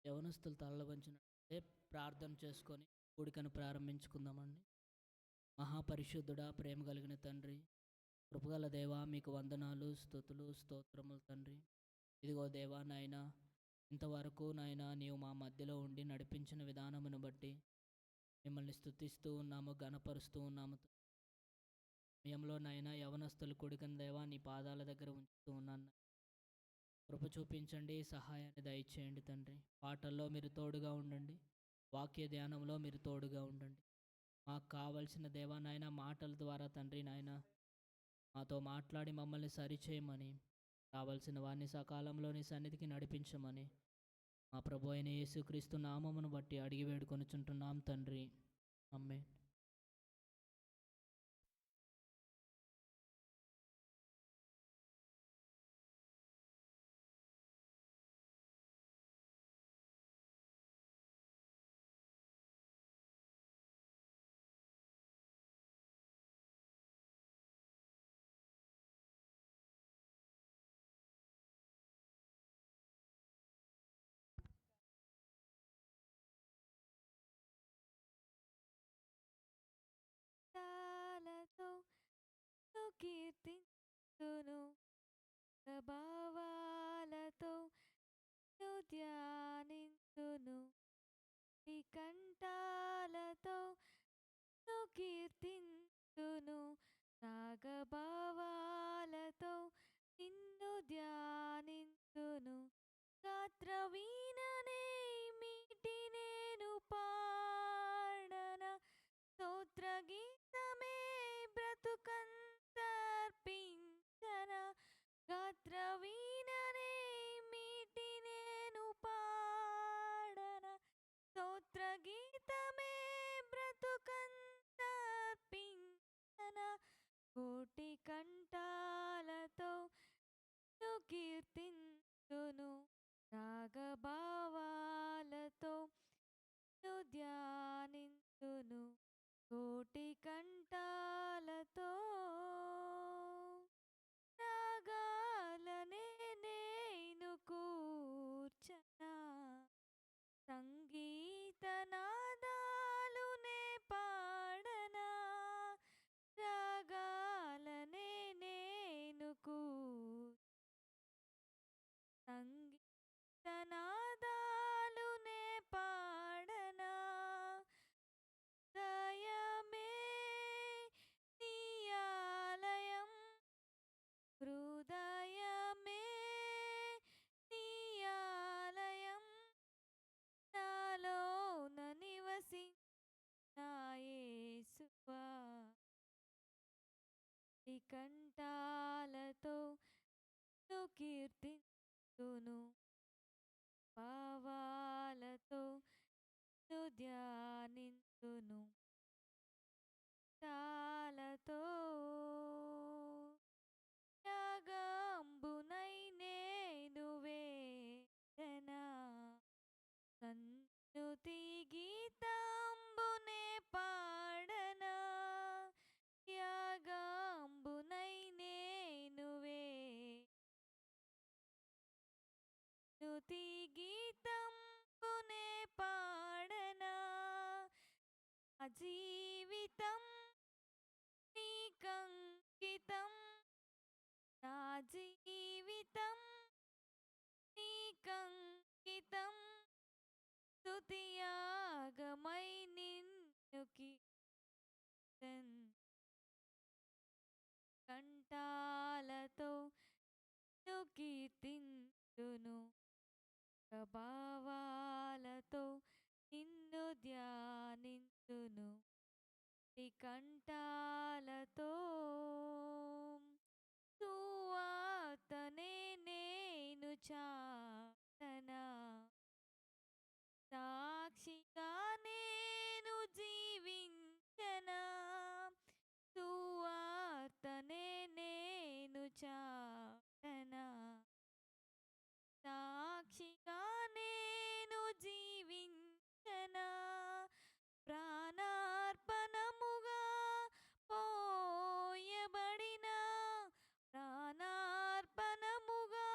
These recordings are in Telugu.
యవనస్తులు తలలు వంచినట్లయితే ప్రార్థన చేసుకొని కూడికను ప్రారంభించుకుందామండి. మహాపరిశుద్ధుడా, ప్రేమ కలిగిన తండ్రి, కృపగల దేవా, మీకు వందనాలు, స్తుతులు, స్తోత్రములు తండ్రి. ఇదిగో దేవా నాయనా, ఇంతవరకు నాయనా నీవు మా మధ్యలో ఉండి నడిపించిన విధానమును బట్టి మిమ్మల్ని స్తుతిస్తూ ఉన్నాము, ఘనపరుస్తూ ఉన్నాము. సమయంలో నాయనా యవనస్తులు కూడికను దేవా నీ పాదాల దగ్గర ఉంచుతూ ఉన్నాను. కృప చూపించండి, సహాయాన్ని దయచేయండి తండ్రి. పాటల్లో మీరు తోడుగా ఉండండి, వాక్య ధ్యానంలో మీరు తోడుగా ఉండండి. మాకు కావలసిన దేవా నాయన మాటల ద్వారా తండ్రి నాయన మాతో మాట్లాడి మమ్మల్ని సరిచేయమని, కావలసిన వారిని సకాలంలో నీ సన్నిధికి నడిపించమని మా ప్రభు అయిన యేసుక్రీస్తు నామమును బట్టి అడిగి వేడుకొనుచుంటున్నాం తండ్రి. ఆమేన్. తాళతో కీర్తింతును ప్రభావాలతో ధ్యానింతును ఈ కంఠాలతో కీర్తింతును రాగభావాలతో నిన్ను ధ్యానింతును గాత్ర వీణనే మీటి నేను పాడన స్తోత్ర గీతమే బ్రతుకంతర్పించన గాత్ర వీణనే మీటి నేను పాడన స్తోత్ర గీతమే బ్రతుకంతర్పించన కోటి కంఠాలతో కీర్తింతును రాగభావాలతో ధ్యానింతును కోటి కంఠాలతో రాగాలనే నేను కూర్చనా సంగీత నాదాలునే పాడనా రాగాలనే నేను సంగీత నాదాలునే పాడనా దయమే నీ ఆలయం హృదయమే నీ ఆలయం నాలోన నివసించిన యేసువా ఈ కంఠాలతో కీర్తింతును భావాలతో ధ్యానింతును తాళతో యాగంబునై నేను వేదనా సన్నుతి గీతాంబునే పాడనా యాగంబునై నేను నుతి గీతంబునే పాడనా జీవితం నీకంకితం నా జీవితం నీకంకితం స్తుతియాగమై నిన్ను కంఠాలతో కీర్తింతును ప్రభావాలతో నిన్ను ధ్యానింతును ఈ కంఠాలతో సువార్తనే నేను చాటనా సాక్షిగా నేను జీవించనా సువార్తనే నేను చాటనా సాక్షిగా నేను జీవించనా ప్రాణార్పణముగా పోయబడిన ప్రాణార్పణముగా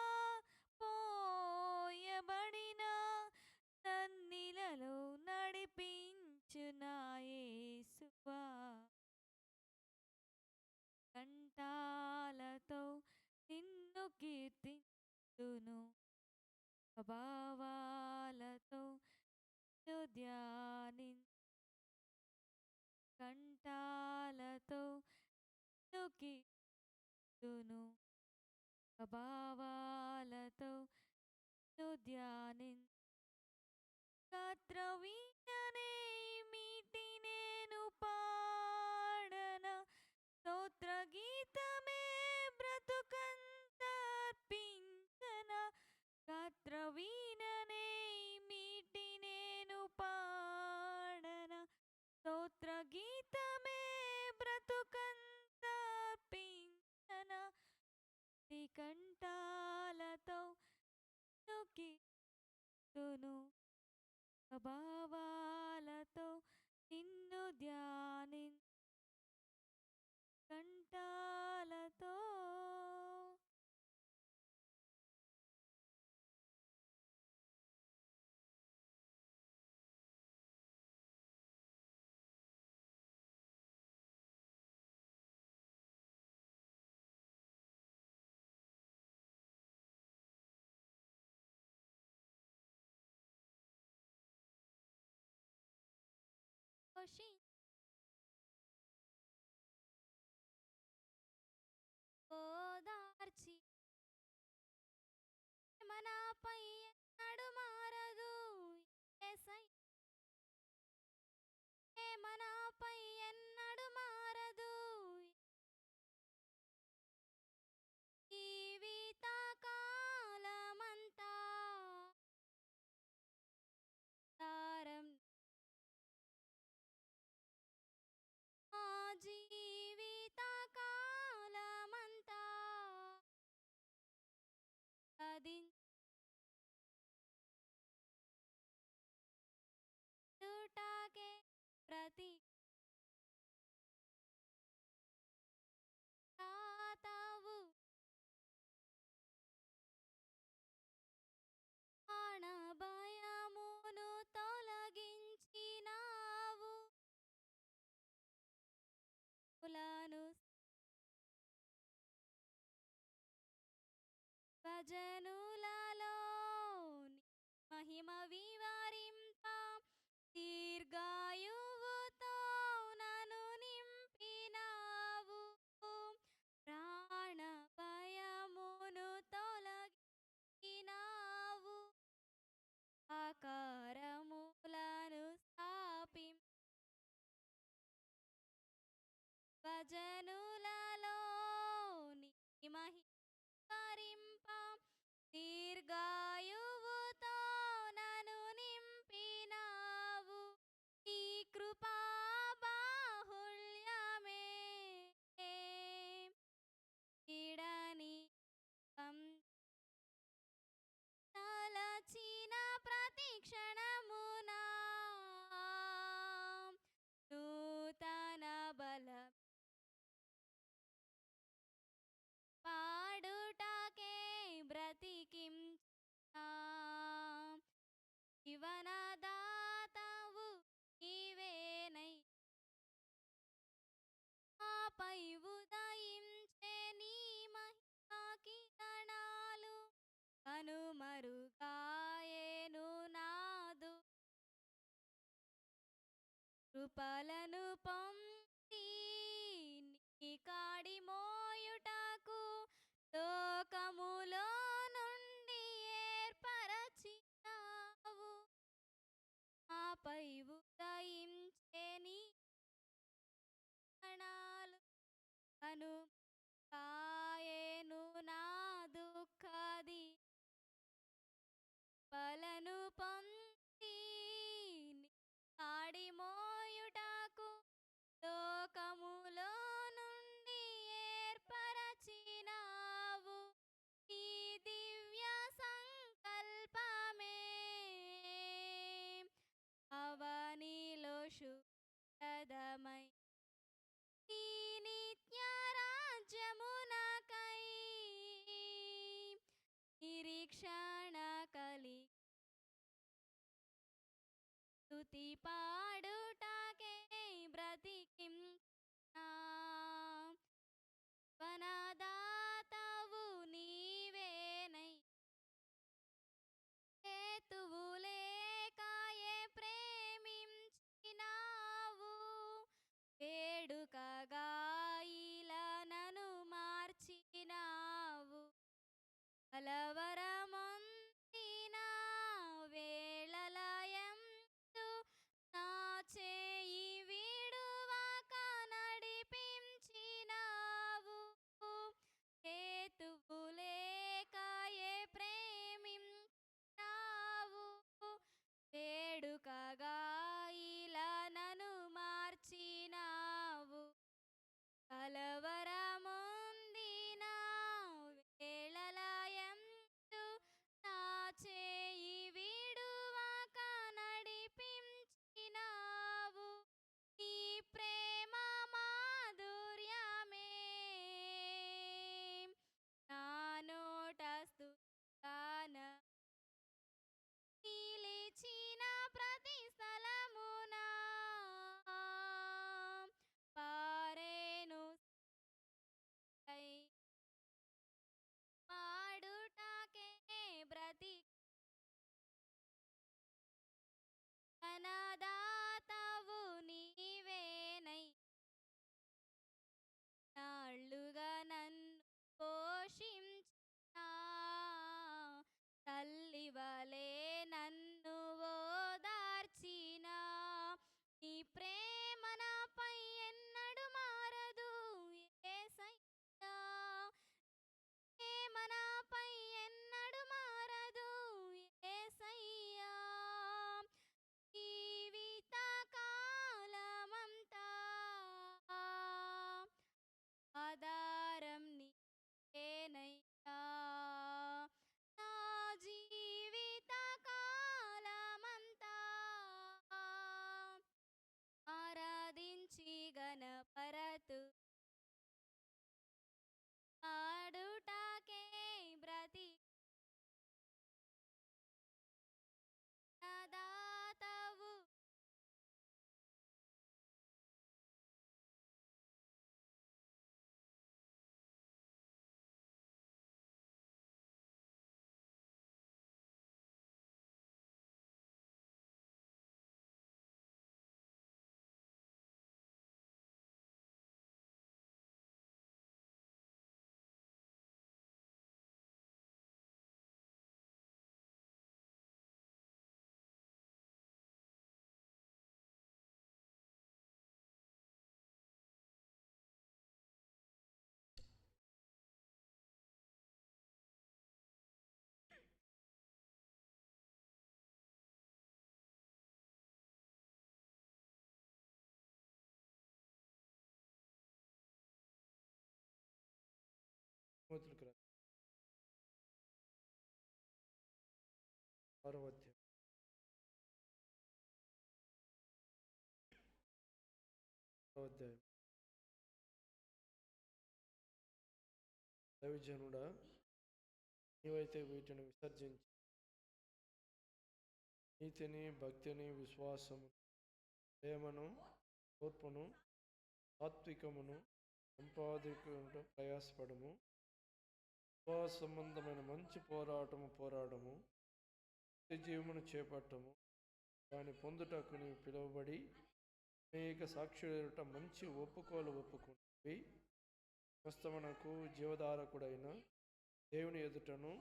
పోయబడిన నీడలో నడిపించు నా యేసువా. కంఠాలతో నిన్ను కీర్తింతును, భావాలతో నిన్ను కంఠాలతో నిన్ను కీర్తింతును, భావాలతో నిన్ను గాత్రవీణనే మీటి నేను పాడన, స్తోత్ర గీతమే బ్రతుకంత అర్పించన. గాత్రవీణనే మీటి నేను పాడన, స్తోత్ర గీతమే బ్రతుకంత అర్పించన. కంఠాలతో కీర్తును, భావాలతో నిన్ను కంఠాలతో. ఓదార్చి మనపై ఎన్నడు మారదు యేసయ్య, మనపై ఎన్నడు మారదు. జీవిత కాలమంతా తారం ఆ జీవిత కాలమంతా దుటాకే ప్రతి తాతావు భయమును తొలగించినావు, కులాను భజనులలో నీ మహిమ వివరింప, దీర్ఘాయువుతో నన్ను నింపినావు. ప్రాణ భయమును తొలగినావు, ఆకారములను స్థాపిం భజనులలో నీ మహిమ వివరింప, దీర్ఘాయువుతో నన్ను నింపినావు. నీ కృపా బాహుళ్యమే ఇడని తలచిన ప్రతి క్షణమున నూతన బలం పాడుటకే బ్రతికించా. జీవనదాతవు నీవేనై, ఆపై ఉదయించే నీ మహిమా కిరణాలు కనుమరుగాయేను నాదు. కృపలను పొంది నీ కాడి మోయుటకు లోకములో నుండి ఏర్పరచినావు, ఆపై ఉదయించే నీ క్షణాలు కనుమరుగాయేను నా దుఃఖది. పలను పొంది నీ కాడి మోయుటకు లోకములో నుండి ఏర్పరచినావు. ఈ దివ్య సంకల్పమే అవనిలో శుద్ధమై నీ నిత్య రాజ్యమునకై నిరీక్షణ కలిగి స్తుతి పాడుటకే బ్రతికించా వనదాతవు నీవేనై హేతువు లేకయే ప్రేమించినావు వేడుకగా ఇలానను మార్చినావు కలవరమొందిన వేళలయందు నా చేయి విడువక నడిపించినావు హేతువు లేకయే ప్రేమించినావు వేడుకగా ఇలానను మార్చినావు కలవరమొందిన వేళలయందు నా చేయి విడువక నడిపించినావు నీ ప్రేమ మాధుర్యమే నా నోట స్తుతిగాన నిలిచిన ప్రతి స్థలమున పారేను కై పాడుటకే బ్రతి అనాదాతవు నీవేనై నాళ్ళుగా నన్ను పోషించిన తల్లివలే నన్ను ఓదార్చిన నీ ప్రేమ నాపై ఎన్నడు మారదు యేసయ్యా ప్రేమ నాపై ఎన్నడు మారదు యేసయ్యా జీవిత కాలమంతా ఆధారం నీవేనయ్యా నా జీవిత కాలమంతా ఆరాధించి గణపరతు పాడుటకే బ్రతి దాతవు తిమోతికి రాసిన 6వ అధ్యాయం 6వ అధ్యాయం దైవజనుడా నీవైతే వీటిని విసర్జించి నీతిని భక్తిని విశ్వాసము ప్రేమను ఓర్పును సాత్వికమును సంపాదించుటకు ప్రయాసపడము విశ్వాస సంబంధమైన మంచి పోరాడము జీవమును చేపట్టము దాన్ని పొందుటకు నీవు పిలువబడి అనేక సాక్షులు మంచి ఒప్పుకుంటువి సమస్తమునకు జీవధారకుడైన దేవుని ఎదుటను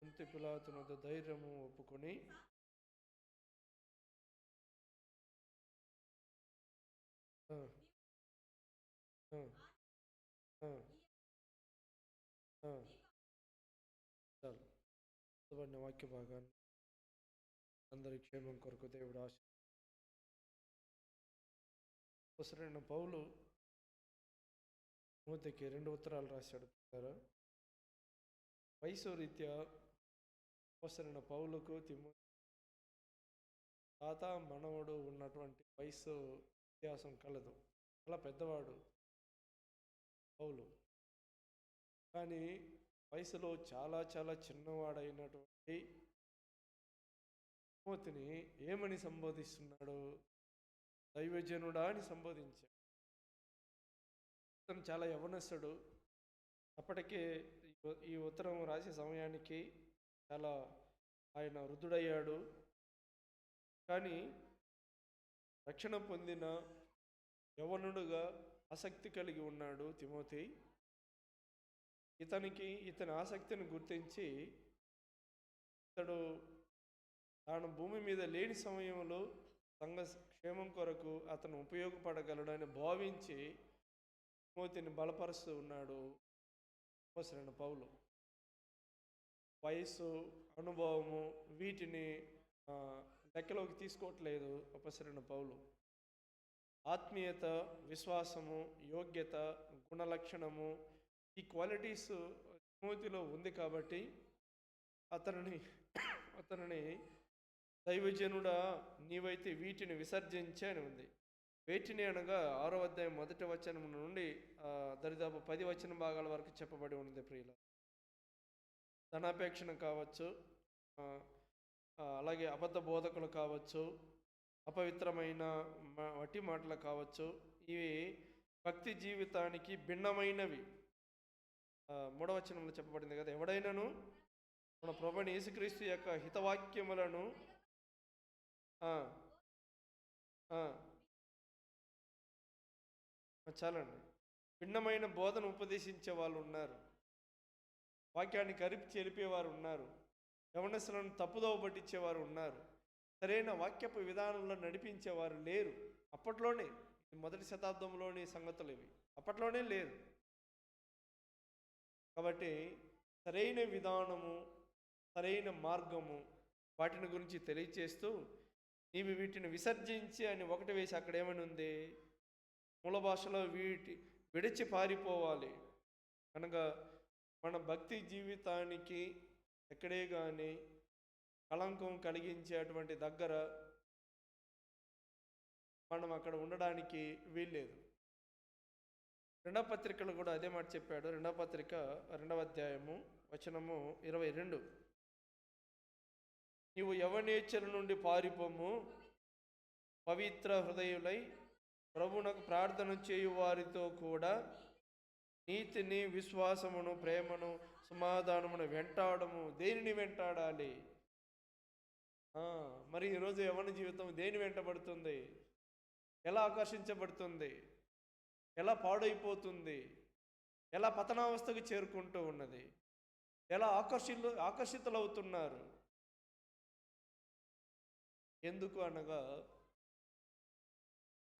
పొంతి పిలాతు ధైర్యము ఒప్పుకొని చాలు చదవబడిన వాక్య భాగాన్ని అందరి క్షేమం కొరకు దేవుడు అవసరమైన పౌలు తిమోతికి 2 ఉత్తరాలు రాశాడు. వయసు రీత్యా అవసరమైన పౌలుకు తాత మనవడు ఉన్నటువంటి వయసు వ్యత్యాసం కలదు. చాలా పెద్దవాడు పౌలు, కానీ వయసులో చాలా చాలా చిన్నవాడైనటువంటి తిమోతిని ఏమని సంబోధిస్తున్నాడు? దైవజనుడా అని సంబోధించాడు. అతను చాలా యవనస్తుడు. అప్పటికే ఈ ఉత్తరం రాసే సమయానికి చాలా ఆయన వృద్ధుడయ్యాడు. కానీ రక్షణ పొందిన యవనుడుగా ఆసక్తి కలిగి ఉన్నాడు తిమోతి. ఇతని ఆసక్తిని గుర్తించి ఇతడు తాను భూమి మీద లేని సమయంలో సంఘ క్షేమం కొరకు అతను ఉపయోగపడగలడని భావించి తిమోతిని బలపరుస్తూ ఉన్నాడు అపోస్తలుడైన పౌలు. వయస్సు, అనుభవము వీటిని లెక్కలోకి తీసుకోవట్లేదు అపోస్తలుడైన పౌలు. ఆత్మీయత, విశ్వాసము, యోగ్యత, గుణలక్షణము, ఈ క్వాలిటీస్ తిమోతిలో ఉంది కాబట్టి అతనిని దైవజనుడా నీవైతే వీటిని విసర్జించే అని ఉంది. వేటిని అనగా 6వ అధ్యాయం 1వ వచనం నుండి దరిదాపు 10 వచన భాగాల వరకు చెప్పబడి ఉంది ప్రియుల. ధనాపేక్షణ కావచ్చు, అలాగే అబద్ధ బోధకులు కావచ్చు, అపవిత్రమైన వట్టి మాటలు కావచ్చు, ఇవి భక్తి జీవితానికి భిన్నమైనవి. 3వ వచనంలో చెప్పబడింది కదా, ఎవడైనాను మన ప్రభువైన యేసుక్రీస్తు యొక్క హితవాక్యములను చాలండి, భిన్నమైన బోధన ఉపదేశించే వాళ్ళు ఉన్నారు, వాక్యాన్ని కరిపి చెరిపేవారు ఉన్నారు, యవనస్తులను తప్పుదోవ పట్టించేవారు ఉన్నారు, సరైన వాక్యపు విధానంలో నడిపించేవారు లేరు. అప్పట్లోనే, మొదటి శతాబ్దంలోని సంగతులు ఇవి, అప్పట్లోనే లేరు. కాబట్టి సరైన విధానము, సరైన మార్గము వాటిని గురించి తెలియచేస్తూ నీవు వీటిని విసర్జించి అని ఒకటి వేసి అక్కడ ఏమని ఉంది? మూల భాషలో విడిచి పారిపోవాలి. అనగా మన భక్తి జీవితానికి ఎక్కడే కానీ కళంకం కలిగించేటువంటి దగ్గర మనం అక్కడ ఉండడానికి వీల్లేదు. 2వ పత్రికలో కూడా అదే మాట చెప్పాడు. 2వ పత్రిక 2వ అధ్యాయము వచనము 22, నీవు యవనేచ్ఛల నుండి పారిపోము, పవిత్ర హృదయులై ప్రభువునకు ప్రార్థన చేయు వారితో కూడా నీతిని, విశ్వాసమును, ప్రేమను, సమాధానమును వెంటాడము. దేనిని వెంటాడాలి? మరి ఈరోజు యవ్వన జీవితం దేని వెంటబడుతుంది? ఎలా ఆకర్షించబడుతుంది? ఎలా పాడైపోతుంది? ఎలా పతనావస్థకు చేరుకుంటూ ఉన్నది? ఎలా ఆకర్షితులవుతున్నారు? ఎందుకు అనగా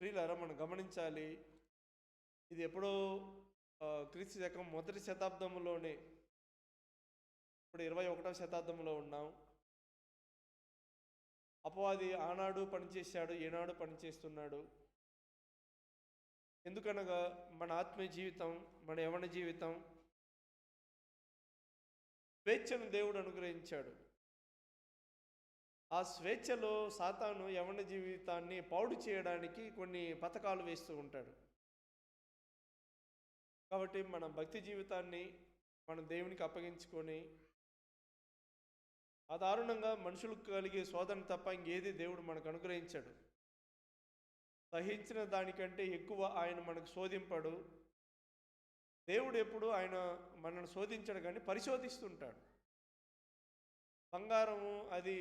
ప్రియులారా, మనం గమనించాలి, ఇది ఎప్పుడో క్రీస్తు శకం 1వ శతాబ్దంలోనే, ఇప్పుడు 21వ శతాబ్దంలో ఉన్నాం. అపవాది ఆనాడు పనిచేశాడు, ఈనాడు పనిచేస్తున్నాడు. ఎందుకనగా మన ఆత్మీయ జీవితం, మన యవ్వన జీవితం స్వేచ్ఛను దేవుడు అనుగ్రహించాడు. ఆ స్వేచ్ఛలో సాతాను యవ్వన జీవితాన్ని పాడు చేయడానికి కొన్ని పథకాలు వేస్తూ ఉంటాడు. కాబట్టి మన భక్తి జీవితాన్ని మనం దేవునికి అప్పగించుకొని సాధారణంగా మనుషులకు కలిగే శోధన తప్ప ఇంకేది దేవుడు మనకు అనుగ్రహించాడు. సహించిన దానికంటే ఎక్కువ ఆయన మనకు శోధింపడు. దేవుడు ఎప్పుడు ఆయన మనల్ని శోధించడు కానీ పరిశోధిస్తుంటాడు. బంగారము అది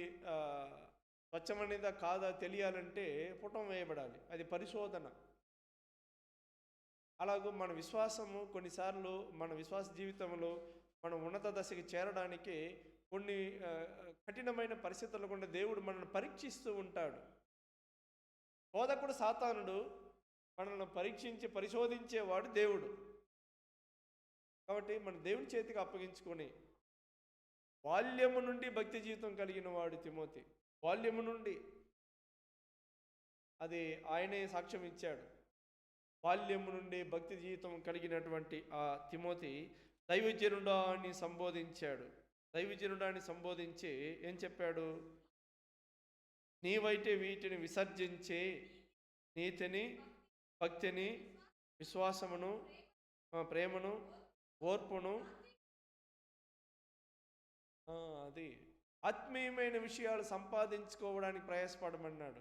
స్వచ్ఛమనేదా కాదా తెలియాలంటే పుటం వేయబడాలి, అది పరిశోధన. అలాగూ మన విశ్వాసము కొన్నిసార్లు మన విశ్వాస జీవితంలో మనం ఉన్నత దశకి చేరడానికి కొన్ని కఠినమైన పరిస్థితుల గుండా దేవుడు మనల్ని పరీక్షిస్తూ ఉంటాడు. శోధకుడు సాతానుడు, మనల్ని పరీక్షించి పరిశోధించేవాడు దేవుడు. కాబట్టి మన దేవుని చేతికి అప్పగించుకొని, బాల్యము నుండి భక్తి జీవితం కలిగిన వాడు తిమోతి. బాల్యము నుండి అది ఆయనే సాక్ష్యం ఇచ్చాడు. బాల్యము నుండి భక్తి జీవితం కలిగినటువంటి ఆ తిమోతి దైవజనుడాన్ని సంబోధించాడు. దైవజనుడాన్ని సంబోధించి ఏం చెప్పాడు? నీవైతే వీటిని విసర్జించి నీతిని, భక్తిని, విశ్వాసమును, ప్రేమను, ఓర్పును, అది ఆత్మీయమైన విషయాలు సంపాదించుకోవడానికి ప్రయాసపడమన్నాడు.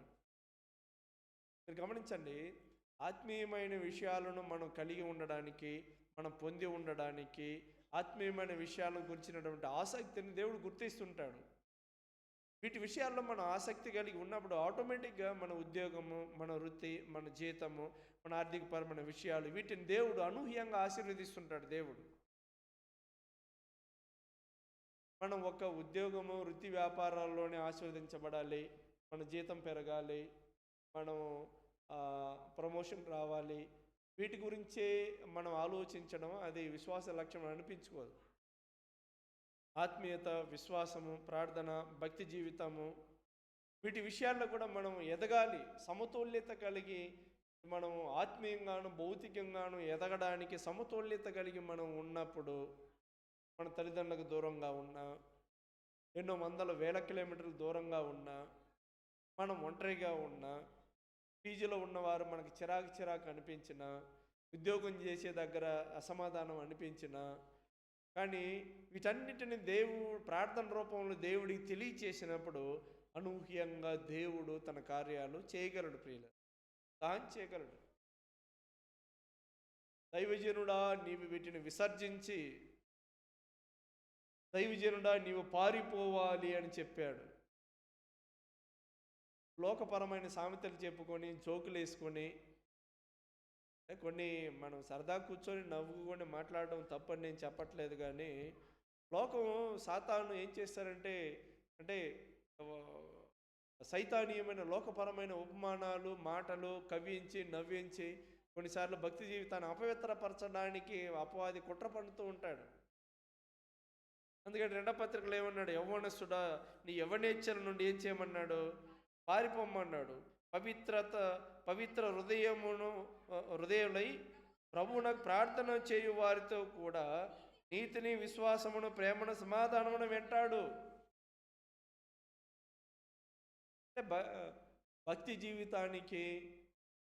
మీరు గమనించండి, ఆత్మీయమైన విషయాలను మనం కలిగి ఉండడానికి, మనం పొంది ఉండడానికి, ఆత్మీయమైన విషయాలను గురించినటువంటి ఆసక్తిని దేవుడు గుర్తిస్తుంటాడు. వీటి విషయాల్లో మనం ఆసక్తి కలిగి ఉన్నప్పుడు ఆటోమేటిక్గా మన ఉద్యోగము, మన వృత్తి, మన జీతము, మన ఆర్థికపరమైన విషయాలు, వీటిని దేవుడు అనూహ్యంగా ఆశీర్వదిస్తుంటాడు. దేవుడు మనం ఒక ఉద్యోగము, వృత్తి వ్యాపారాల్లోనే ఆశీర్వదించబడాలి, మన జీతం పెరగాలి, మనం ప్రమోషన్ రావాలి, వీటి గురించే మనం ఆలోచించడం అది విశ్వాస లక్ష్యం అనిపించుకోదు. ఆత్మీయత, విశ్వాసము, ప్రార్థన, భక్తి జీవితము, వీటి విషయాల్లో కూడా మనం ఎదగాలి. సమతుల్యత కలిగి మనం ఆత్మీయంగాను భౌతికంగాను ఎదగడానికి సమతుల్యత కలిగి మనం ఉన్నప్పుడు, మన తల్లిదండ్రులకు దూరంగా ఉన్నా, ఎన్నో వందల వేల కిలోమీటర్లు దూరంగా ఉన్నా, మనం ఒంటరిగా ఉన్నా, పీజీలో ఉన్నవారు మనకు చిరాకు అనిపించిన, ఉద్యోగం చేసే దగ్గర అసమాధానం అనిపించిన, కానీ వీటన్నిటిని దేవుడు ప్రార్థన రూపంలో దేవుడికి తెలియచేసినప్పుడు అనూహ్యంగా దేవుడు తన కార్యాలు చేయగలడు. ప్రియులు, సహాయం చేయగలడు. దైవజనుడా నీవు వీటిని విసర్జించి, దైవజనుడా నీవు పారిపోవాలి అని చెప్పాడు. లోకపరమైన సామెతలు చెప్పుకొని, జోకులు వేసుకొని, కొన్ని మనం సరదా కూర్చొని నవ్వుకొని మాట్లాడడం తప్పని నేను చెప్పట్లేదు, కానీ లోకం, సాతాను ఏం చేస్తారంటే, సైతానీయమైన లోకపరమైన ఉపమానాలు, మాటలు కవించి, నవ్వించి, కొన్నిసార్లు భక్తి జీవితాన్ని అపవిత్రపరచడానికి అపవాది కుట్ర పన్నుతూ ఉంటాడు. అందుకని 2వ పత్రికలో ఏమన్నాడు? యవ్వనస్తుడా నీ యవ్వనేచ్ఛల నుండి ఏం చేయమన్నాడు? పారిపోమ్మన్నాడు. పవిత్ర హృదయులై ప్రభువునకు ప్రార్థన చేయు వారితో కూడా నీతిని, విశ్వాసమును, ప్రేమను, సమాధానమును వెంటాడు. భక్తి జీవితానికి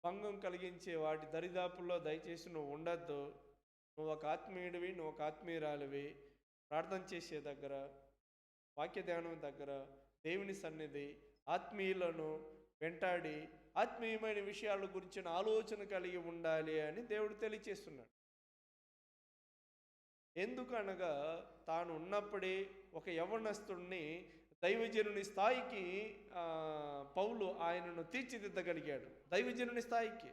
భంగం కలిగించే వాటి దరిదాపుల్లో దయచేసి నువ్వు ఉండద్దు. నువ్వు ఒక ఆత్మీయుడివి, నువ్వు ఒక ఆత్మీయురాలివి. ప్రార్థన చేసే దగ్గర, వాక్య ధ్యానం దగ్గర, దేవుని సన్నిధి, ఆత్మీయులను వెంటాడి ఆత్మీయమైన విషయాల గురించిన ఆలోచన కలిగి ఉండాలి అని దేవుడు తెలియచేస్తున్నాడు. ఎందుకనగా తాను ఉన్నప్పుడే ఒక యవ్వనస్తుడిని దైవజనుని స్థాయికి పౌలు ఆయనను తీర్చిదిద్దగలిగాడు. దైవజనుని స్థాయికి.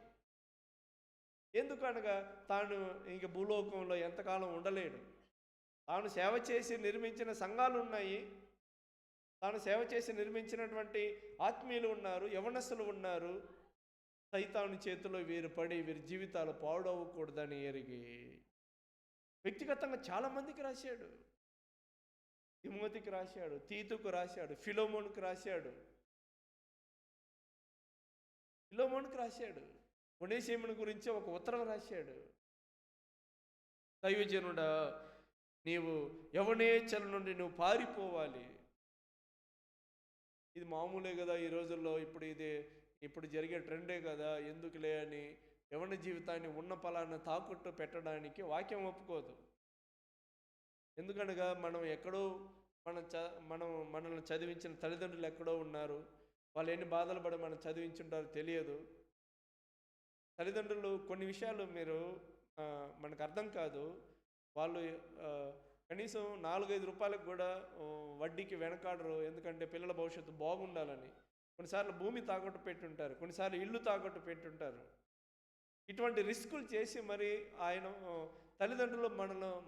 ఎందుకనగా తాను ఇంక భూలోకంలో ఎంతకాలం ఉండలేడు. తాను సేవ చేసి నిర్మించిన సంఘాలు ఉన్నాయి, తాను సేవ చేసి నిర్మించినటువంటి ఆత్మీయులు ఉన్నారు, యవనస్తులు ఉన్నారు. సైతాను చేతిలో వీరు పడి వీరి జీవితాలు పాడవకూడదని ఎరిగి వ్యక్తిగతంగా చాలామందికి రాశాడు. తిమోతికి రాశాడు, తీతుకు రాశాడు, ఫిలోమోనుకు రాశాడు, ఒనేసిముని గురించి ఒక ఉత్తరం రాశాడు. దైవజనుడా నీవు యవ్వనేచ్ఛల నుండి నువ్వు పారిపోవాలి. ఇది మామూలే కదా ఈ రోజుల్లో, ఇప్పుడు జరిగే ట్రెండే కదా, ఎందుకులే అని యవ్వన జీవితాన్ని ఉన్న ఫలాన్ని తాకట్టు పెట్టడానికి వాక్యం ఒప్పుకోదు. ఎందుకనగా మనం ఎక్కడో మనల్ని చదివించిన తల్లిదండ్రులు ఎక్కడో ఉన్నారు, వాళ్ళు ఎన్ని బాధలు పడి మనం చదివించుంటారో తెలియదు. తల్లిదండ్రులు కొన్ని విషయాలు మనకు అర్థం కాదు. వాళ్ళు కనీసం 4-5 రూపాయలకు కూడా వడ్డీకి వెనకాడరు. ఎందుకంటే పిల్లల భవిష్యత్తు బాగుండాలని. కొన్నిసార్లు భూమి తాకట్టు పెట్టుంటారు, కొన్నిసార్లు ఇల్లు తాకట్టు పెట్టుంటారు. ఇటువంటి రిస్కులు చేసి మరి ఆయన తల్లిదండ్రులు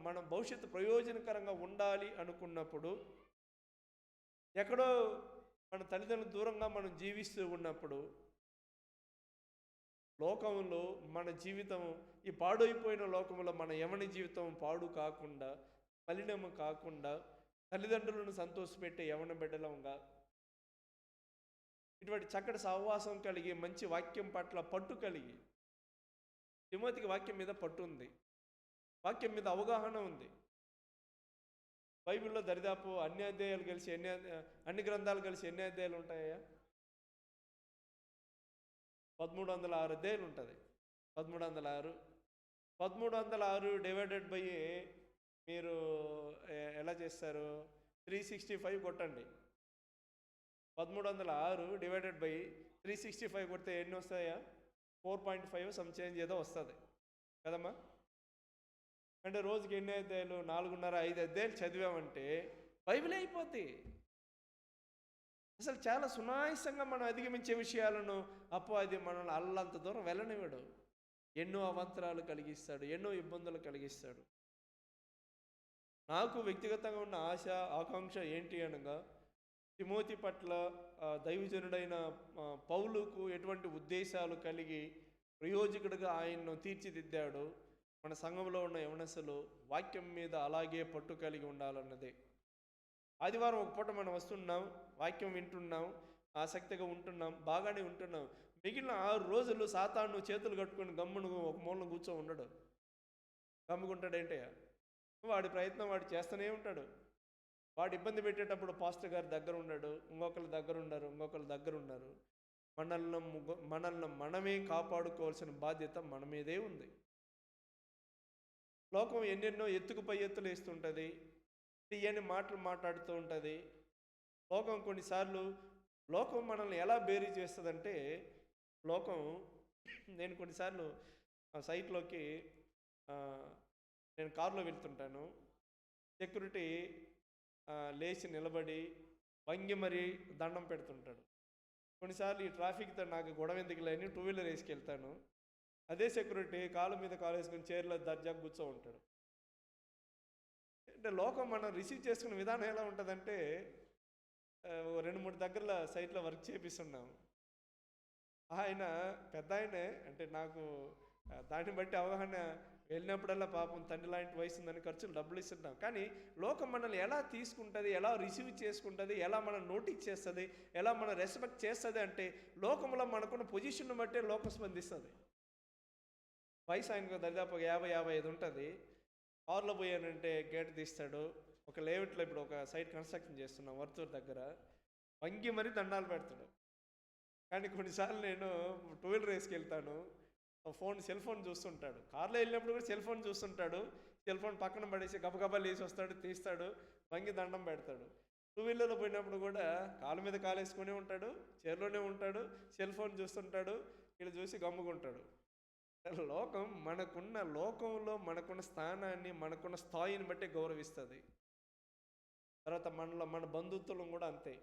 మన భవిష్యత్తు ప్రయోజనకరంగా ఉండాలి అనుకున్నప్పుడు, ఎక్కడో మన తల్లిదండ్రులు దూరంగా మనం జీవిస్తూ ఉన్నప్పుడు, లోకంలో మన జీవితం ఈ పాడైపోయిన లోకంలో మన యవ్వన జీవితం పాడు కాకుండా, మలినము కాకుండా, తల్లిదండ్రులను సంతోషపెట్టే యవ్వన బిడ్డలంగా ఇటువంటి చక్కటి సహవాసం కలిగి, మంచి వాక్యం పట్ల పట్టు కలిగి, తిమోతికి వాక్యం మీద పట్టు ఉంది, వాక్యం మీద అవగాహన ఉంది. బైబిల్లో దరిదాపు అన్ని అధ్యాయాలు కలిసి అన్ని గ్రంథాలు కలిసి ఎన్ని అధ్యాయాలు ఉంటాయా? 1306 అధ్యాయాలు ఉంటుంది. 1306 డివైడెడ్ బై మీరు ఎలా చేస్తారు? 365 కొట్టండి. 1306 డివైడెడ్ బై 365 కొడితే ఎన్ని వస్తాయా? 4.5 సమ్ చేంజ్ ఏదో వస్తుంది కదమ్మా. అంటే రోజుకి ఎన్ని అధ్యాయులు? 4.5 5 అధ్యాయులు చదివామంటే బైబిల్ అయిపోద్ది. అసలు చాలా సునాయాసంగా మనం అధిగమించే విషయాలను అపవాది మనల్ని అల్లంత దూరం వెళ్ళనివ్వడు. ఎన్నో అవంతరాలు కలిగిస్తాడు, ఎన్నో ఇబ్బందులు కలిగిస్తాడు. నాకు వ్యక్తిగతంగా ఉన్న ఆశ ఆకాంక్ష ఏంటి అనగా, తిమోతి పట్ల దైవజనుడైన పౌలుకు ఎటువంటి ఉద్దేశాలు కలిగి ప్రయోజకుడిగా ఆయన్ను తీర్చిదిద్దాడు, మన సంఘంలో ఉన్న యవనస్తులు వాక్యం మీద అలాగే పట్టు కలిగి ఉండాలన్నదే. ఆదివారం ఒక పూట మనం వస్తున్నాం, వాక్యం వింటున్నాం, ఆసక్తిగా ఉంటున్నాం, బాగానే ఉంటున్నాం. మిగిలిన 6 రోజులు సాతాను చేతులు కట్టుకొని గమ్మును ఒక మూలను కూర్చో ఉండడు. గమ్ముకుంటాడేంటే వాడి ప్రయత్నం వాడు చేస్తూనే ఉంటాడు. వాడు ఇబ్బంది పెట్టేటప్పుడు పాస్టర్ గారి దగ్గర ఉన్నాడు, ఇంకొకరి దగ్గర ఉన్నారు. మనల్ని మనమే కాపాడుకోవాల్సిన బాధ్యత మన మీదే ఉంది. లోకం ఎన్నెన్నో ఎత్తుకు పై ఎత్తులు వేస్తుంటుంది, తీయని మాటలు మాట్లాడుతూ ఉంటుంది. లోకం మనల్ని ఎలా బేరీ చేస్తుందంటే, నేను కొన్నిసార్లు సైట్లోకి నేను కారులో వెళ్తుంటాను, సెక్యూరిటీ లేచి నిలబడి వంగి మరీ దండం పెడుతుంటాడు. కొన్నిసార్లు ఈ ట్రాఫిక్తో నాకు గొడవ ఎందుకు లేని 2 వీలర్ వేసుకెళ్తాను, అదే సెక్యూరిటీ కాలు మీద కాలు వేసుకొని చైర్లో దర్జాగా కూర్చో ఉంటాడు. అంటే లోకం మనం రిసీవ్ చేసుకునే విధానం ఎలా ఉంటుందంటే, 2-3 దగ్గరలో సైట్లో వర్క్ చేపిస్తున్నాం. ఆయన పెద్ద ఆయనే, అంటే నాకు దాన్ని బట్టి అవగాహన, వెళ్ళినప్పుడల్లా పాపం తండ్రి లాంటి వయసు ఉందని ఖర్చులు డబ్బులు ఇస్తున్నాం. కానీ లోకం మనల్ని ఎలా తీసుకుంటుంది, ఎలా రిసీవ్ చేసుకుంటుంది, ఎలా మనం నోటీస్ చేస్తుంది, ఎలా మనం రెస్పెక్ట్ చేస్తుంది అంటే, లోకంలో మనకున్న పొజిషన్ను బట్టే లోకం స్పందిస్తుంది. వయసు ఆయనకు దాదాపు 50-55 ఉంటుంది. కారులో పోయానంటే గేట్ తీస్తాడు. ఒక లేఅవుట్లో ఇప్పుడు ఒక సైట్ కన్స్ట్రక్షన్ చేస్తున్నాం వర్తూరు దగ్గర, వంగి మరీ దండాలు పెడతాడు. కానీ కొన్నిసార్లు నేను 2 వీలర్ వేసుకెళ్తాను, సెల్ ఫోన్ చూస్తుంటాడు. కార్లో వెళ్ళినప్పుడు కూడా సెల్ ఫోన్ చూస్తుంటాడు. సెల్ ఫోన్ పక్కన పడేసి గబగబా లేచి వస్తాడు, తీస్తాడు, వంగి దండం పెడతాడు. 2 వీలర్లో పోయినప్పుడు కూడా కాలు మీద కాలు వేసుకునే ఉంటాడు, చైర్లోనే ఉంటాడు, సెల్ ఫోన్ చూస్తుంటాడు, ఇలా చూసి గమ్ముకుంటాడు. లోకంలో మనకున్న స్థానాన్ని, మనకున్న స్థాయిని బట్టి గౌరవిస్తుంది. తర్వాత మన బంధుత్వం కూడా అంతే.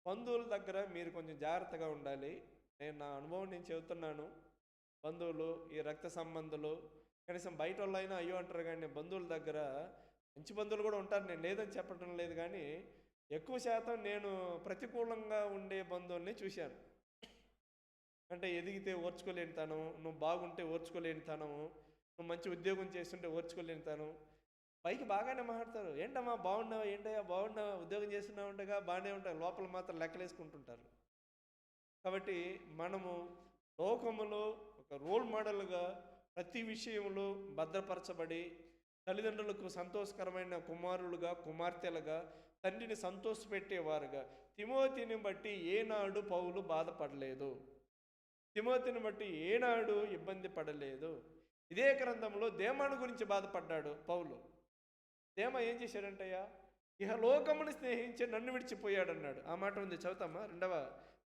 బంధువుల దగ్గర మీరు కొంచెం జాగ్రత్తగా ఉండాలి. నా అనుభవం నేను చెబుతున్నాను. బంధువులు, ఈ రక్త సంబంధులు, కనీసం బయట వాళ్ళైనా అయ్యో అంటారు, కానీ బంధువుల దగ్గర మంచి బంధువులు కూడా ఉంటారు, నేను లేదని చెప్పడం లేదు. కానీ ఎక్కువ శాతం నేను ప్రతికూలంగా ఉండే బంధువుల్ని చూశాను. అంటే ఎదిగితే ఓర్చుకోలేని తనం, నువ్వు బాగుంటే ఓర్చుకోలేని తనము, నువ్వు మంచి ఉద్యోగం చేస్తుంటే ఓర్చుకోలేని తనం. పైకి బాగానే మాట్లాడతారు, ఏంటమ్మా బాగున్నావా, ఏంటయ్యా బాగున్నావా, ఉద్యోగం చేస్తున్నావు అంటగా బాగానే ఉంటారు, లోపల మాత్రం లెక్కలేసుకుంటుంటారు. కాబట్టి మనము లోకములో ఒక రోల్ మోడల్గా ప్రతి విషయంలో భద్రపరచబడి, తల్లిదండ్రులకు సంతోషకరమైన కుమారులుగా, కుమార్తెలుగా, తండ్రిని సంతోషపెట్టేవారుగా. తిమోతిని బట్టి ఏనాడు పౌలు బాధపడలేదు, తిమోతిని బట్టి ఏనాడు ఇబ్బంది పడలేదు. ఇదే గ్రంథంలో దేమాను గురించి బాధపడ్డాడు పౌలు. దేమ ఏం చేశాడంటయ్యా, ఇహలోకమును స్నేహించి నన్ను విడిచిపోయాడు అన్నాడు. ఆ మాట ఉంది, చదువుతామా? 2వ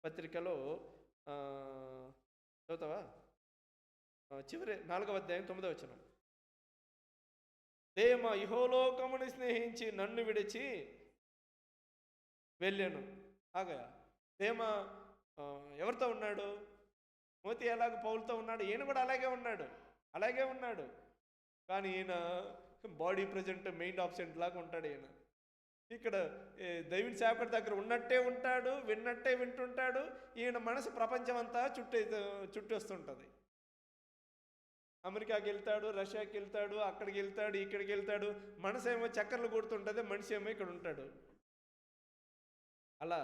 పత్రికలో చదువుతావా? చివరి 4వ అధ్యాయం 9వ వచనం. దేమ ఇహోలోకమును స్నేహించి నన్ను విడిచి వెళ్ళాను. ఆగా దేమ ఎవరితో ఉన్నాడు? మోతి ఎలాగ పౌలుతో ఉన్నాడు, ఈయన కూడా అలాగే ఉన్నాడు. కానీ ఈయన బాడీ ప్రజెంట్ మెయిన్ ఆబ్సెంట్ లాగా ఉంటాడు. ఈయన ఇక్కడ దైవుని సేవకుడి దగ్గర ఉన్నట్టే ఉంటాడు, విన్నట్టే వింటుంటాడు. ఈయన మనసు ప్రపంచం అంతా చుట్టేస్తుంటుంది. అమెరికాకి వెళ్తాడు, రష్యాకి వెళ్తాడు, అక్కడికి వెళ్తాడు, ఇక్కడికి వెళ్తాడు. మనసు ఏమో చక్కర్లు కొడుతుంటుంది, మనిషి ఏమో ఇక్కడ ఉంటాడు. అలా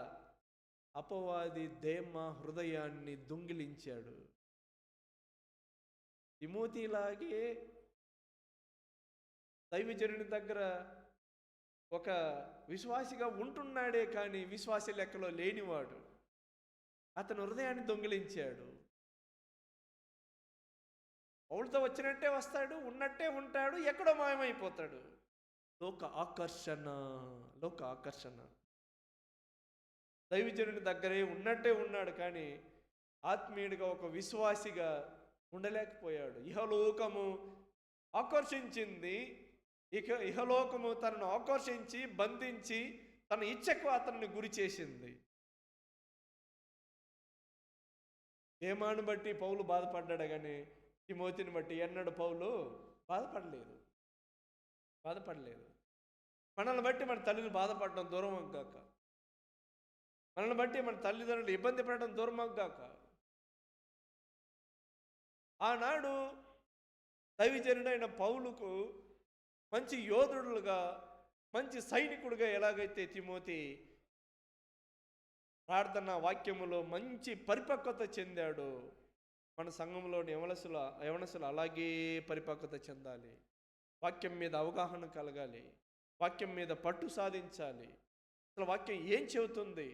అపవాది దేమ హృదయాన్ని దొంగిలించాడు. తిమోతిలాగే దైవజనుని దగ్గర ఒక విశ్వాసిగా ఉంటున్నాడే కానీ విశ్వాసి లెక్కలో లేనివాడు. అతను హృదయాన్ని దొంగిలించాడు. పౌలుతో వచ్చినట్టే వస్తాడు, ఉన్నట్టే ఉంటాడు, ఎక్కడో మాయమైపోతాడు. లోక ఆకర్షణ. దైవజనుడి దగ్గరే ఉన్నట్టే ఉన్నాడు, కానీ ఆత్మీయుడిగా ఒక విశ్వాసిగా ఉండలేకపోయాడు. ఇహలోకము ఆకర్షించింది, ఇహలోకము తనను ఆకర్షించి బంధించి తన ఇచ్చకు అతన్ని గురి చేసింది. ఏమాను బట్టి పౌలు బాధపడ్డాడు, కానీ తిమోతిని బట్టి ఎన్నడూ పౌలు బాధపడలేదు. మనల్ని బట్టి మన తల్లిని బాధపడడం దూరం అగ్గాక, మనల్ని బట్టి మన తల్లిదండ్రులు ఇబ్బంది పడడం దూరం అగ్గాక. ఆనాడు దైవజనుడైన పౌలుకు మంచి యోధుడుగా, మంచి సైనికుడిగా ఎలాగైతే తిమోతి ప్రార్థన వాక్యములో మంచి పరిపక్వత చెందాడు, మన సంఘంలోని యవనసులు అలాగే పరిపక్వత చెందాలి. వాక్యం మీద అవగాహన కలగాలి, వాక్యం మీద పట్టు సాధించాలి. అసలు వాక్యం ఏం చెబుతుంది,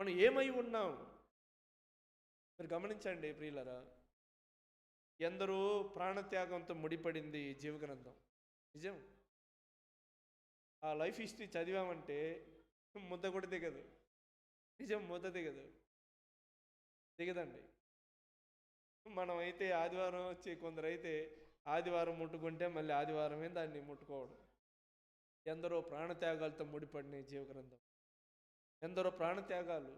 మనం ఏమై ఉన్నాం. మీరు గమనించండి ప్రియులరా, ఎందరో ప్రాణత్యాగంతో ముడిపడింది జీవగ్రంథం. నిజం. ఆ లైఫ్ హిస్టరీ చదివామంటే ముద్ద కూడా దిగదు. నిజం, ముద్ద దిగదండి. మనం అయితే ఆదివారం వచ్చి, కొందరైతే ఆదివారం ముట్టుకుంటే మళ్ళీ ఆదివారమే దాన్ని ముట్టుకోవడం. ఎందరో ప్రాణత్యాగాలతో ముడిపడిన జీవగ్రంథం, ఎందరో ప్రాణత్యాగాలు,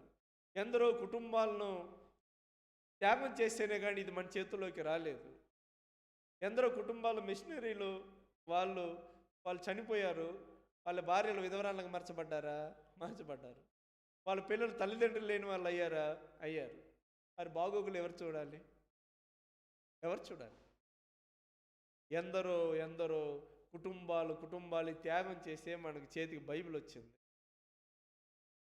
ఎందరో కుటుంబాలను త్యాగం చేస్తేనే కానీ ఇది మన చేతుల్లోకి రాలేదు. ఎందరో కుటుంబాలు మిషనరీలు వాళ్ళు చనిపోయారు, వాళ్ళ భార్యలు విధవరాలకు మార్చబడ్డారు. వాళ్ళ పిల్లలు తల్లిదండ్రులు లేని వాళ్ళు అయ్యారు. మరి బాగోగులు ఎవరు చూడాలి? ఎందరో కుటుంబాలు త్యాగం చేసే మనకి చేతికి బైబిల్ వచ్చింది.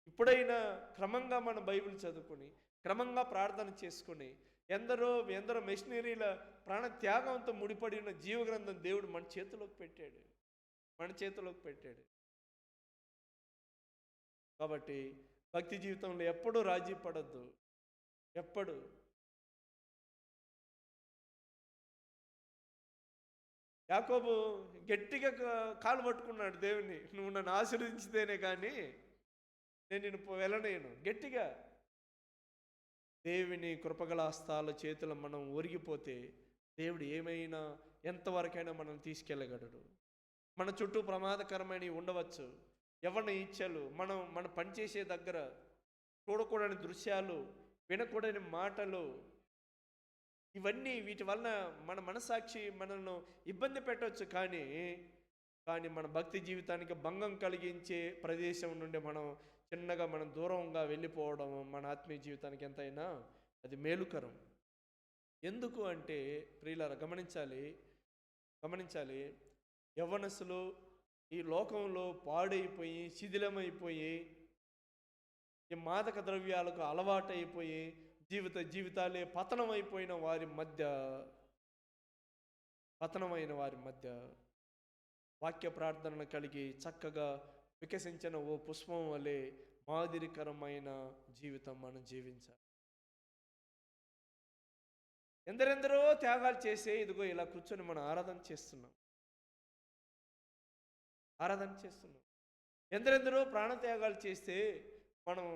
ఇప్పుడైనా క్రమంగా మన బైబిల్ చదువుకుని, క్రమంగా ప్రార్థన చేసుకుని, ఎందరో మిషనరీల ప్రాణ త్యాగంతో ముడిపడి ఉన్న జీవగ్రంథం దేవుడు మన చేతిలోకి పెట్టాడు. కాబట్టి భక్తి జీవితంలో ఎప్పుడూ రాజీ పడద్దు. ఎప్పుడు యాకోబు గట్టిగా కాలు పట్టుకున్నాడు దేవుని, నువ్వు నన్ను ఆశీర్వదించితేనే కానీ నేను నిన్ను వెళ్ళలేను. గట్టిగా దేవుని కృపగల హస్తాల చేతులు మనం ఒరిగిపోతే దేవుడు ఏమైనా ఎంతవరకైనా మనం తీసుకెళ్ళగలడు. మన చుట్టూ ప్రమాదకరమైనవి ఉండవచ్చు, ఎవరిని ఇచ్చలు, మనం పనిచేసే దగ్గర చూడకూడని దృశ్యాలు, వినకూడని మాటలు, ఇవన్నీ వీటి వలన మన మనసాక్షి మనల్ని ఇబ్బంది పెట్టవచ్చు. కానీ మన భక్తి జీవితానికి భంగం కలిగించే ప్రదేశం నుండి మనం దూరంగా వెళ్ళిపోవడం మన ఆత్మీయ జీవితానికి ఎంతైనా అది మేలుకరం. ఎందుకు అంటే ప్రియులారా గమనించాలి, యవ్వనస్తులు ఈ లోకంలో పాడైపోయి, శిథిలమైపోయి, ఈ మాదక ద్రవ్యాలకు అలవాటైపోయి జీవితాలే పతనమైన వారి మధ్య వాక్య ప్రార్థనను కలిగి చక్కగా వికసించిన ఓ పుష్పం వలె మాదిరికరమైన జీవితం మనం జీవించాలి. ఎందరెందరో త్యాగాలు చేసే ఇదిగో ఇలా కూర్చొని మనం ఆరాధన చేస్తున్నాం. ఎందరెందరో ప్రాణత్యాగాలు చేస్తే మనం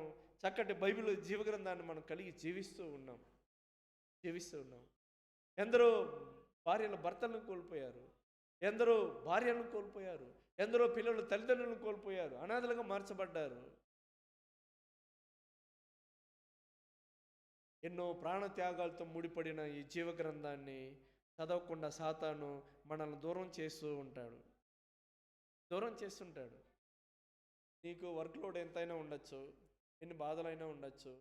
చక్కటి బైబిల్ జీవగ్రంథాన్ని మనం కలిగి జీవిస్తూ ఉన్నాం. ఎందరో భార్యల భర్తలను కోల్పోయారు, ఎందరో భార్యలను కోల్పోయారు, ఎందరో పిల్లలు తల్లిదండ్రులను కోల్పోయారు, అనాథలుగా మార్చబడ్డారు. ఎన్నో ప్రాణత్యాగాలతో ముడిపడిన ఈ జీవగ్రంథాన్ని చదవకుండా సాతాను మనల్ని దూరం చేస్తుంటాడు. నీకు వర్క్ లోడ్ ఎంతైనా ఉండొచ్చు, ఎన్ని బాధలైనా ఉండొచ్చు,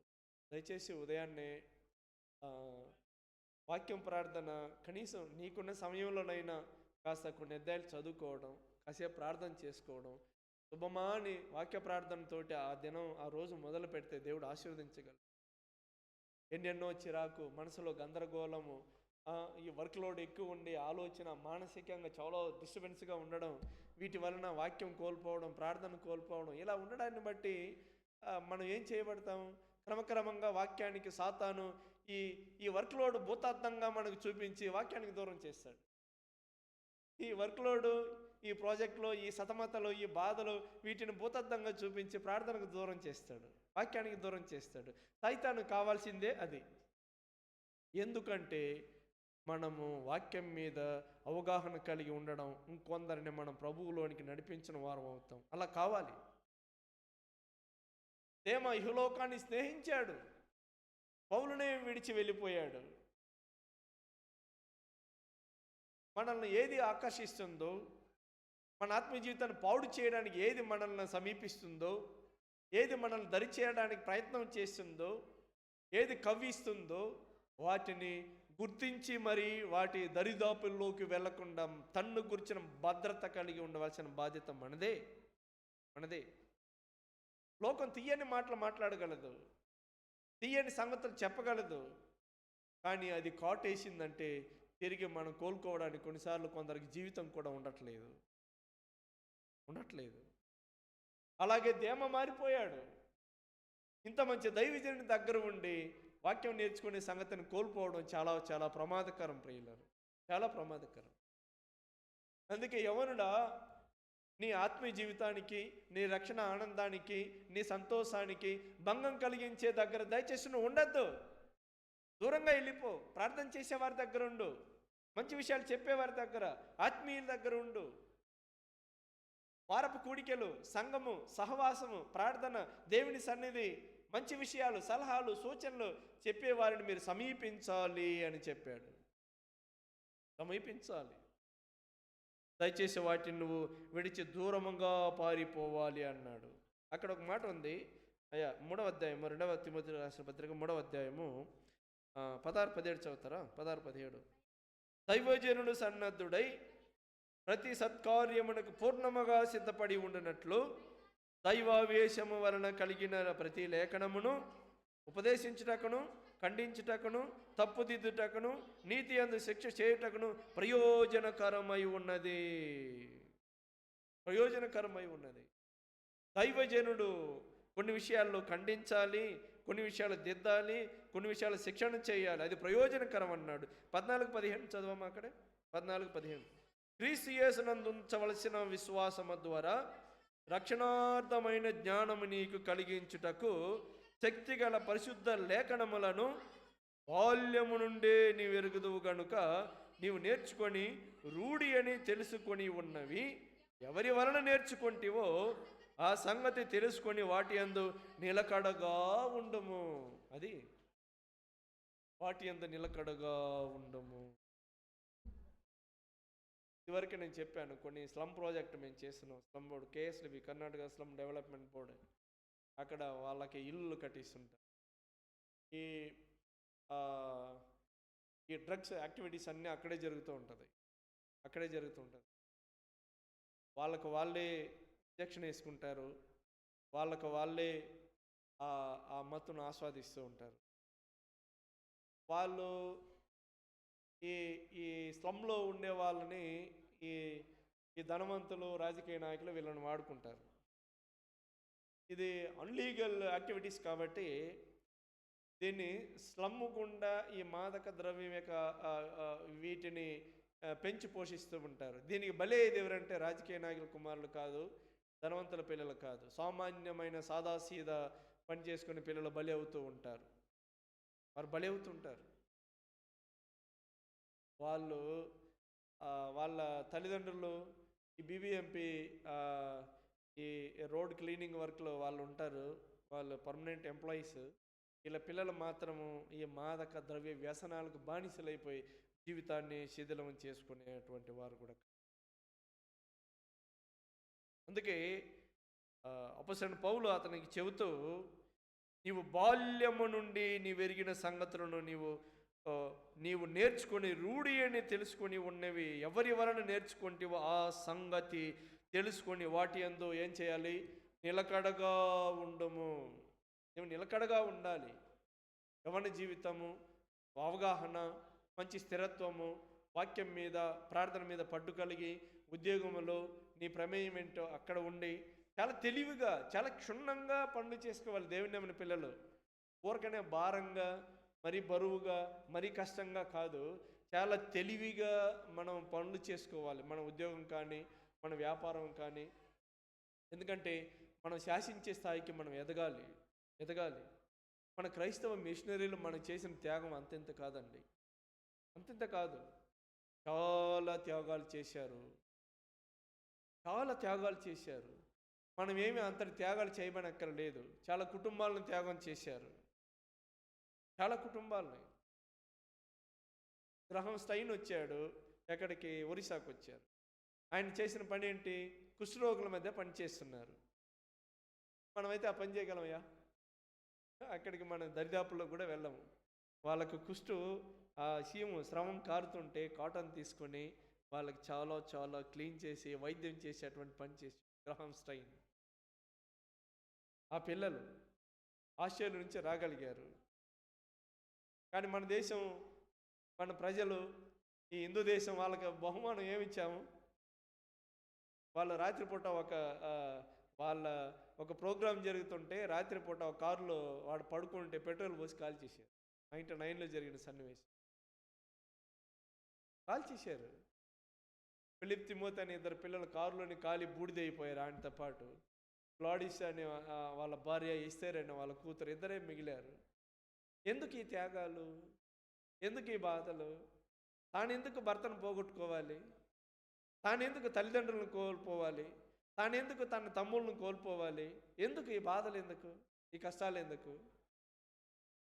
దయచేసి ఉదయాన్నే వాక్యం ప్రార్థన కనీసం నీకున్న సమయంలోనైనా కాస్త కొన్ని అధ్యాయాలు చదువుకోవడం, కాసేపు ప్రార్థన చేసుకోవడం, శుభమాని వాక్య ప్రార్థనతోటి ఆ దినం ఆ రోజు మొదలు పెడితే దేవుడు ఆశీర్వదించగలడు. ఎన్నెన్నో చిరాకు, మనసులో గందరగోళము, ఈ వర్క్ లోడ్ ఎక్కువ ఉండి ఆలోచన, మానసికంగా చాలా డిస్టర్బెన్స్గా ఉండడం, వీటి వలన వాక్యం కోల్పోవడం, ప్రార్థన కోల్పోవడం, ఇలా ఉండడాన్ని బట్టి మనం ఏం చేయబడతాం? క్రమక్రమంగా వాక్యానికి సాతాను ఈ వర్క్ లోడ్ భూతార్థంగా మనకు చూపించి వాక్యానికి దూరం చేస్తాడు. ఈ వర్క్ లోడ్ ఈ ప్రాజెక్టులో, ఈ సతమతలు, ఈ బాధలు వీటిని భూతద్దంగా చూపించి ప్రార్థనకు దూరం చేస్తాడు, వాక్యానికి దూరం చేస్తాడు. సైతాను కావాల్సిందే అది. ఎందుకంటే మనము వాక్యం మీద అవగాహన కలిగి ఉండడం, ఇంకొందరిని మనం ప్రభువులోనికి నడిపించిన వారం అవుతాం. అలా కావాలి. దేమ ఇహలోకాన్ని స్నేహించాడు, పౌలునే విడిచి వెళ్ళిపోయాడు. మనల్ని ఏది ఆకర్షిస్తుందో, మన ఆత్మీయ జీవితాన్ని పాడు చేయడానికి ఏది మనల్ని సమీపిస్తుందో, ఏది మనల్ని దరి చేయడానికి ప్రయత్నం చేస్తుందో, ఏది కవ్విస్తుందో వాటిని గుర్తించి మరి వాటి దరిదాపుల్లోకి వెళ్లకుండా తన్ను గురించిన భద్రత కలిగి ఉండవలసిన బాధ్యత మనదే. లోకం తీయని మాటలు మాట్లాడగలదు, తీయని సంగతులు చెప్పగలదు, కానీ అది కాటేసిందంటే తిరిగి మనం కోలుకోవడానికి కొన్నిసార్లు కొందరికి జీవితం కూడా ఉండట్లేదు. అలాగే దేమ మారిపోయాడు. ఇంత మంచి దైవజనుని దగ్గర ఉండి వాక్యం నేర్చుకునే సంగతిని కోల్పోవడం చాలా చాలా ప్రమాదకరం ప్రియులారు, చాలా ప్రమాదకరం. అందుకే యవనుడా, నీ ఆత్మీయ జీవితానికి, నీ రక్షణ ఆనందానికి, నీ సంతోషానికి భంగం కలిగించే దగ్గర దయచేసి నువ్వు ఉండద్దు. దూరంగా వెళ్ళిపో. ప్రార్థన చేసేవారి దగ్గర ఉండు, మంచి విషయాలు చెప్పేవారి దగ్గర, ఆత్మీయుల దగ్గర ఉండు. వారపు కూడికలు, సంఘము, సహవాసము, ప్రార్థన, దేవుని సన్నిధి, మంచి విషయాలు, సలహాలు, సూచనలు చెప్పేవారిని మీరు సమీపించాలి అని చెప్పాడు. సమీపించాలి. దయచేసి వాటిని నువ్వు విడిచి దూరముగా పారిపోవాలి అన్నాడు. అక్కడ ఒక మాట ఉంది. అయ్యా 3వ అధ్యాయము 2వ తిమోతి రాసిన పత్రిక 3వ అధ్యాయము 16-17 చదువుతారా? 16-17. దైవజనుడు సన్నద్ధుడై ప్రతి సత్కార్యమునకు పూర్ణముగా సిద్ధపడి ఉండినట్లు దైవావేశము వలన కలిగిన ప్రతి లేఖనమును ఉపదేశించుటకును, ఖండించుటకును, తప్పుదిద్దుటకును, నీతి యందు శిక్ష చేయుటకును ప్రయోజనకరమై ఉన్నది. దైవజనుడు కొన్ని విషయాల్లో ఖండించాలి, కొన్ని విషయాలు దిద్దాలి, కొన్ని విషయాలు శిక్షణ చేయాలి. అది ప్రయోజనకరం అన్నాడు. 14-15 చదవమా అక్కడే. 14-15. క్రీస్తు యేసునందు ఉంచవలసిన విశ్వాసము ద్వారా రక్షణార్థమైన జ్ఞానము నీకు కలిగించుటకు శక్తిగల పరిశుద్ధ లేఖనములను బాల్యము నుండే నీవు ఎరుగుదువు గనుక నీవు నేర్చుకొని రూఢి అని తెలుసుకొని ఉన్నవి ఎవరి వలన నేర్చుకుంటివో ఆ సంగతి తెలుసుకొని వాటి యందు నిలకడగా ఉండుము. అది వాటి యందు నిలకడగా ఉండుము. ఇదివరకు నేను చెప్పాను, కొన్ని స్లమ్ ప్రాజెక్ట్ మేము చేస్తున్నాం. Slum board, KSDB, Karnataka slum development board. అక్కడ వాళ్ళకి ఇల్లు కట్టిస్తుంటారు. ఈ డ్రగ్స్ యాక్టివిటీస్ అన్నీ అక్కడే జరుగుతూ ఉంటుంది. వాళ్ళకు వాళ్ళే ఇంజెక్షన్ వేసుకుంటారు, వాళ్ళకు వాళ్ళే ఆ మత్తును ఆస్వాదిస్తూ ఉంటారు. వాళ్ళు ఈ స్లమ్లో ఉండే వాళ్ళని ఈ ధనవంతులు, రాజకీయ నాయకులు వీళ్ళని వాడుకుంటారు. ఇది అన్లీగల్ యాక్టివిటీస్ కాబట్టి దీన్ని స్లమ్ గుండా ఈ మాదక ద్రవ్యం యొక్క వీటిని పెంచి పోషిస్తూ ఉంటారు. దీనికి బలి అయ్యేది ఎవరంటే రాజకీయ నాయకుల కుమారులు కాదు, ధనవంతుల పిల్లలు కాదు, సామాన్యమైన సాదాసీదా పని చేసుకునే పిల్లలు బలి అవుతూ ఉంటారు. వారు బలి అవుతుంటారు. వాళ్ళు వాళ్ళ తల్లిదండ్రులు ఈ BBMP ఈ రోడ్ క్లీనింగ్ వర్క్లో వాళ్ళు ఉంటారు, వాళ్ళు పర్మనెంట్ ఎంప్లాయీస్. వీళ్ళ పిల్లలు మాత్రము ఈ మాదక ద్రవ్య వ్యసనాలకు బానిసలైపోయి జీవితాన్ని శిథిలం చేసుకునేటువంటి వారు కూడా. అందుకే అపొస్తలుడైన పౌలు అతనికి చెబుతూ, నీవు బాల్యము నుండి నీవెరిగిన సంగతులను నీవు నేర్చుకొని రూఢి అని తెలుసుకొని ఉన్నవి ఎవరి వలన నేర్చుకుంటేవో ఆ సంగతి తెలుసుకొని వాటి యందు ఏం చేయాలి? నిలకడగా ఉండము. నువ్వు నిలకడగా ఉండాలి. యవ్వన జీవితము, అవగాహన, మంచి స్థిరత్వము, వాక్యం మీద, ప్రార్థన మీద పట్టు కలిగి, ఉద్యోగంలో నీ ప్రమేయం ఏంటో అక్కడ ఉండి చాలా తెలివిగా, చాలా క్షుణ్ణంగా పనులు చేసుకోవాలి. దేవుని నమ్మిన పిల్లలు ఊరకనే భారంగా, మరీ బరువుగా, మరీ కష్టంగా కాదు, చాలా తెలివిగా మనం పనులు చేసుకోవాలి. మన ఉద్యోగం కానీ, మన వ్యాపారం కానీ. ఎందుకంటే మనం శాసించే స్థాయికి మనం ఎదగాలి. మన క్రైస్తవ మిషనరీలు మనం చేసిన త్యాగం అంతెంత కాదండి, అంతెంత కాదు. చాలా త్యాగాలు చేశారు. మనం ఏమి అంతటి త్యాగాలు చేయమనక్కర్లేదు. చాలా కుటుంబాలను త్యాగం చేశారు, చాలా కుటుంబాలని. గ్రహం స్టైన్ వచ్చాడు, ఎక్కడికి? ఒరిస్సాకు వచ్చారు. ఆయన చేసిన పని ఏంటి? కుష్ఠరోగుల మధ్య పని చేస్తున్నారు. మనమైతే ఆ పని చేయగలమయ్యా? అక్కడికి మనం దరిదాపుల్లో కూడా వెళ్ళము. వాళ్ళకు కుష్టు ఆ స్రవం కారుతుంటే కాటన్ తీసుకొని వాళ్ళకి చాలా చాలా క్లీన్ చేసి వైద్యం చేసేటువంటి పని చేసి గ్రహం స్టైన్. ఆ పిల్లలు ఆస్ట్రేలియా నుంచి రాగలిగారు. కానీ మన దేశం, మన ప్రజలు, ఈ హిందూ దేశం వాళ్ళకి బహుమానం ఏమిచ్చాము? వాళ్ళ రాత్రిపూట ఒక ప్రోగ్రాం జరుగుతుంటే రాత్రిపూట ఒక కారులో వాడు పడుకుంటే పెట్రోల్ పోసి కాల్ చేశారు. 99లో జరిగిన సన్నివేశం కాల్ చేశారు. ఫిలిప్ తిమోతి అనే 2 పిల్లలు కారులోని కాలి బూడిదైపోయారు. ఆయనతో పాటు క్లాడిస్ అనే వాళ్ళ భార్య, ఎస్తేర్ అనే వాళ్ళ కూతురు, ఇద్దరే మిగిలారు. ఎందుకు ఈ త్యాగాలు? ఎందుకు ఈ బాధలు? తానెందుకు భర్తను పోగొట్టుకోవాలి? తానెందుకు తల్లిదండ్రులను కోల్పోవాలి? తానెందుకు తన తమ్ముళ్ళను కోల్పోవాలి? ఎందుకు ఈ బాధలు? ఎందుకు ఈ కష్టాలు? ఎందుకు?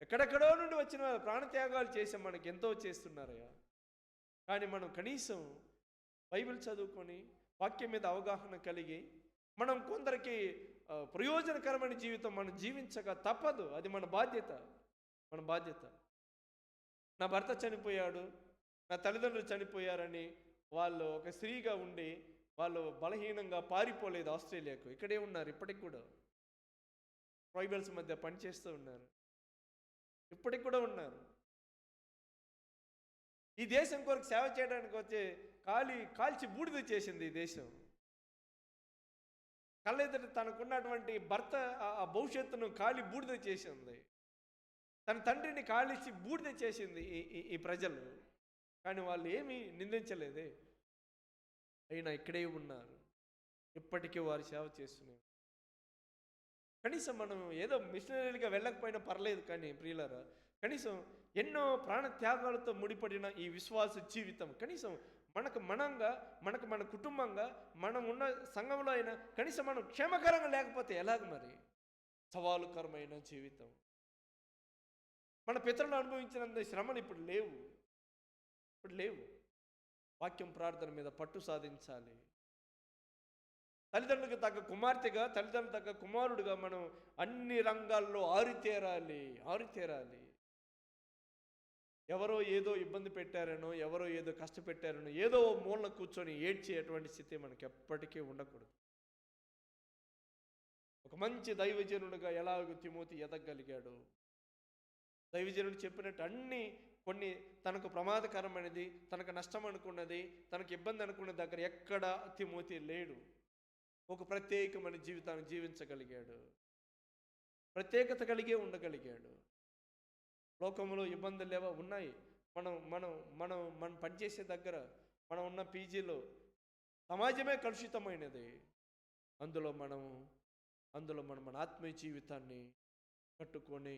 ఎక్కడెక్కడో నుండి వచ్చిన ప్రాణత్యాగాలు చేసి మనకి ఎంతో చేస్తున్నారయ్యా. కానీ మనం కనీసం బైబిల్ చదువుకొని వాక్యం మీద అవగాహన కలిగి మనం కొందరికి ప్రయోజనకరమైన జీవితం మనం జీవించక తప్పదు. అది మన బాధ్యత. నా భర్త చనిపోయాడు, నా తల్లిదండ్రులు చనిపోయారని వాళ్ళు ఒక స్త్రీగా ఉండి వాళ్ళు బలహీనంగా పారిపోలేదు ఆస్ట్రేలియాకు. ఇక్కడే ఉన్నారు, ఇప్పటికి కూడా ట్రైబల్స్ మధ్య పనిచేస్తూ ఉన్నారు, ఇప్పటికి కూడా ఉన్నారు. ఈ దేశం కొరకు సేవ చేయడానికి వచ్చే కాల్చి బూడిద చేసింది ఈ దేశం. కళ్ళెదుట తనకున్నటువంటి భర్త ఆ భవిష్యత్తును కాలి బూడిద చేసింది. తన తండ్రిని కాలిచి బూడిద చేసింది ఈ ప్రజలు. కానీ వాళ్ళు ఏమీ నిందించలేదే. అయినా ఇక్కడే ఉన్నారు, ఇప్పటికీ వారు సేవ చేస్తున్నారు. కనీసం మనం ఏదో మిషనరీలుగా వెళ్ళకపోయినా పర్లేదు, కానీ ప్రియులారా, కనీసం ఎన్నో ప్రాణ త్యాగాలతో ముడిపడిన ఈ విశ్వాస జీవితం కనీసం మన కుటుంబంగా మనం ఉన్న సంఘంలో అయినా కనీసం మనం క్షేమకరంగా లేకపోతే ఎలాగ? మరి సవాలుకరమైన జీవితం. మన పితరులు అనుభవించినంత శ్రమలు ఇప్పుడు లేవు. వాక్యం ప్రార్థన మీద పట్టు సాధించాలి. తల్లిదండ్రులకు తగ్గ కుమార్తెగా, తల్లిదండ్రులకు తగ్గ కుమారుడుగా మనం అన్ని రంగాల్లో ఆరితేరాలి. ఎవరో ఏదో ఇబ్బంది పెట్టారనో, ఎవరో ఏదో కష్టపెట్టారనో, ఏదో మూలన కూర్చొని ఏడ్చేటువంటి స్థితి మనకి ఎప్పటికీ ఉండకూడదు. ఒక మంచి దైవజనుడుగా ఎలాగో తిమోతి ఎదగలిగాడు. దైవజనుడు చెప్పినట్టు కొన్ని తనకు ప్రమాదకరమైనది, తనకు నష్టం అనుకున్నది, తనకు ఇబ్బంది అనుకున్న దగ్గర ఎక్కడ తిమోతి లేడు. ఒక ప్రత్యేకమైన జీవితాన్ని జీవించగలిగాడు, ప్రత్యేకత కలిగే ఉండగలిగాడు. లోకంలో ఇబ్బందులు లేవా? ఉన్నాయి. మనం పనిచేసే దగ్గర, మనం ఉన్న పీజీలో సమాజమే కలుషితమైనది. అందులో మనం మన ఆత్మీయ జీవితాన్ని కట్టుకొని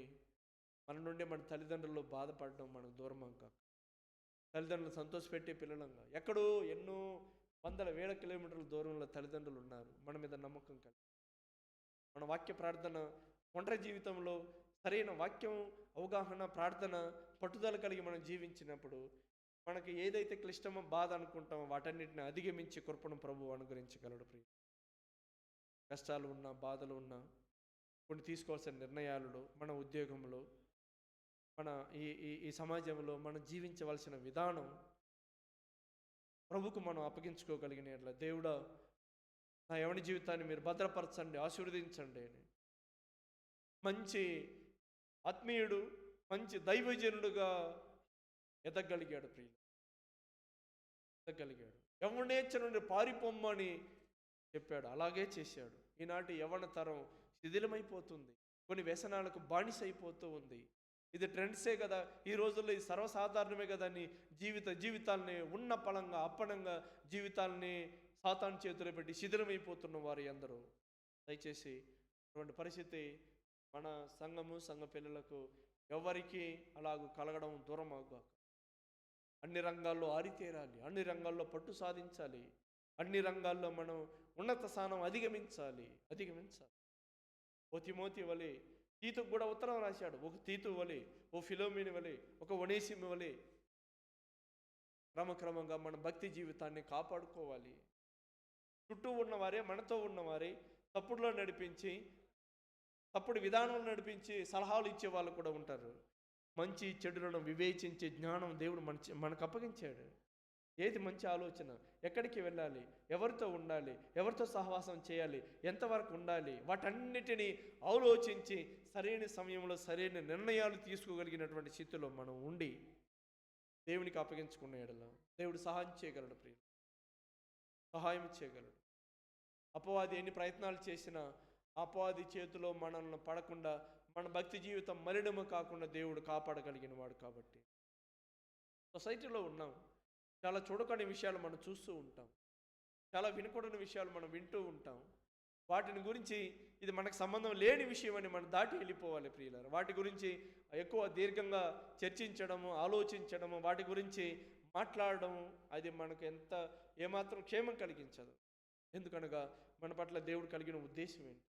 మన నుండి మన తల్లిదండ్రులు బాధపడడం మనకు దూరం కాక, తల్లిదండ్రులు సంతోషపెట్టే పిల్లలంగా ఎక్కడో ఎన్నో వందల వేల కిలోమీటర్ల దూరంలో తల్లిదండ్రులు ఉన్నారు. మన మీద నమ్మకం కలిగి మన వాక్య ప్రార్థన, ఒంటరి జీవితంలో సరైన వాక్యం అవగాహన, ప్రార్థన, పట్టుదల కలిగి మనం జీవించినప్పుడు మనకి ఏదైతే క్లిష్టమో, బాధ అనుకుంటామో వాటన్నిటిని అధిగమించి కృపను ప్రభువు అనుగ్రహించగలడు. ప్రియ, కష్టాలు ఉన్నా, బాధలు ఉన్నా, కొన్ని తీసుకోవాల్సిన నిర్ణయాలలో, మన ఉద్యోగంలో, మన ఈ సమాజంలో మనం జీవించవలసిన విధానం ప్రభుకు మనం అప్పగించుకోగలిగిన ఎట్లా, దేవుడా నా యవని జీవితాన్ని మీరు భద్రపరచండి, ఆశీర్వదించండి అని మంచి ఆత్మీయుడు, మంచి దైవజనుడుగా ఎదగలిగాడు. ప్రియులు, ఎదగలిగాడు. యవ్వనేచ్ఛ నుండి పారిపోమ్మని చెప్పాడు, అలాగే చేశాడు. ఈనాటి యవ్వన తరం శిథిలమైపోతుంది, కొన్ని వ్యసనాలకు బానిసైపోతూ ఉంది. ఇది ట్రెండ్సే కదా, ఈ రోజుల్లో ఇది సర్వసాధారణమే కదా అని జీవితాలని ఉన్న పలంగా, అప్పనంగా జీవితాలని సాతాను చేతిలో పెట్టి శిథిలమైపోతున్న వారు ఎందరో. దయచేసి అటువంటి పరిస్థితి మన సంఘము సంఘ పిల్లలకు ఎవరికి అలాగూ కలగడం దూరమవుగా. అన్ని రంగాల్లో ఆరితేరాలి, అన్ని రంగాల్లో పట్టు సాధించాలి, అన్ని రంగాల్లో మనం ఉన్నత స్థానం అధిగమించాలి. ఓ తిమోతి వలె తీతుకు కూడా ఉత్తరం రాశాడు. ఒక తీతు వలె, ఓ ఫిలోమిని వలె, ఒక ఒనేసిము వలె క్రమక్రమంగా మన భక్తి జీవితాన్ని కాపాడుకోవాలి. చుట్టూ ఉన్నవారే, మనతో ఉన్నవారే తప్పుడులో నడిపించి, తప్పుడు విధానంలో నడిపించి సలహాలు ఇచ్చే వాళ్ళు కూడా ఉంటారు. మంచి చెడులను వివేచించే జ్ఞానం దేవుడు మనకు అప్పగించాడు. ఏది మంచి ఆలోచన, ఎక్కడికి వెళ్ళాలి, ఎవరితో ఉండాలి, ఎవరితో సహవాసం చేయాలి, ఎంతవరకు ఉండాలి, వాటన్నిటినీ ఆలోచించి సరైన సమయంలో సరైన నిర్ణయాలు తీసుకోగలిగినటువంటి స్థితిలో మనం ఉండి దేవునికి అప్పగించుకున్న ఎడల దేవుడు సహాయం చేయగలడు. ప్రియులు, సహాయం చేయగలడు. అపవాది ఎన్ని ప్రయత్నాలు చేసినా అపవాది చేతిలో మనల్ని పడకుండా, మన భక్తి జీవితం మలినము కాకుండా దేవుడు కాపాడగలిగిన వాడు. కాబట్టి సొసైటీలో ఉన్నాం, చాలా చూడకని విషయాలు మనం చూస్తూ ఉంటాం, చాలా వినకూడని విషయాలు మనం వింటూ ఉంటాం. వాటిని గురించి ఇది మనకు సంబంధం లేని విషయం అని మనం దాటి వెళ్ళిపోవాలి. ప్రియులారా, వాటి గురించి ఎక్కువ దీర్ఘంగా చర్చించడము, ఆలోచించడము, వాటి గురించి మాట్లాడడం అది మనకు ఏమాత్రం క్షేమం కలిగించదు. ఎందుకనగా మన పట్ల దేవుడు కలిగిన ఉద్దేశం ఏంటి,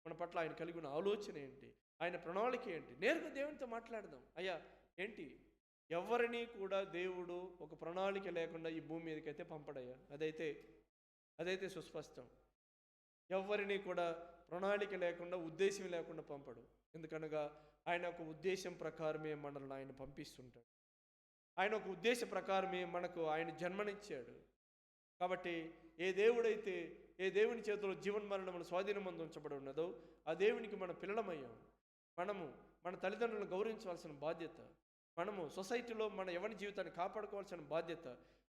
మన పట్ల ఆయన కలిగిన ఆలోచన ఏంటి, ఆయన ప్రణాళిక ఏంటి, నేరుగా దేవునితో మాట్లాడదాం. అయ్యా ఏంటి, ఎవరిని కూడా దేవుడు ఒక ప్రణాళిక లేకుండా ఈ భూమి మీదకైతే పంపడయ్యా. అదైతే సుస్పష్టం. ఎవరిని కూడా ప్రణాళిక లేకుండా, ఉద్దేశం లేకుండా పంపడు. ఎందుకనగా ఆయన ఒక ఉద్దేశం ప్రకారమే మనల్ని ఆయన పంపిస్తుంటాడు. ఆయన ఒక ఉద్దేశ ప్రకారమే మనకు ఆయన జన్మనిచ్చాడు. కాబట్టి ఏ దేవుని చేతిలో జీవన్మరణములు స్వాధీనమందు ఉంచబడి ఉన్నదో ఆ దేవునికి మన పిల్లలమయ్యాం. మనము మన తల్లిదండ్రులను గౌరవించవలసిన బాధ్యత, మనము సొసైటీలో మన యవ్వన జీవితాన్ని కాపాడుకోవాల్సిన బాధ్యత,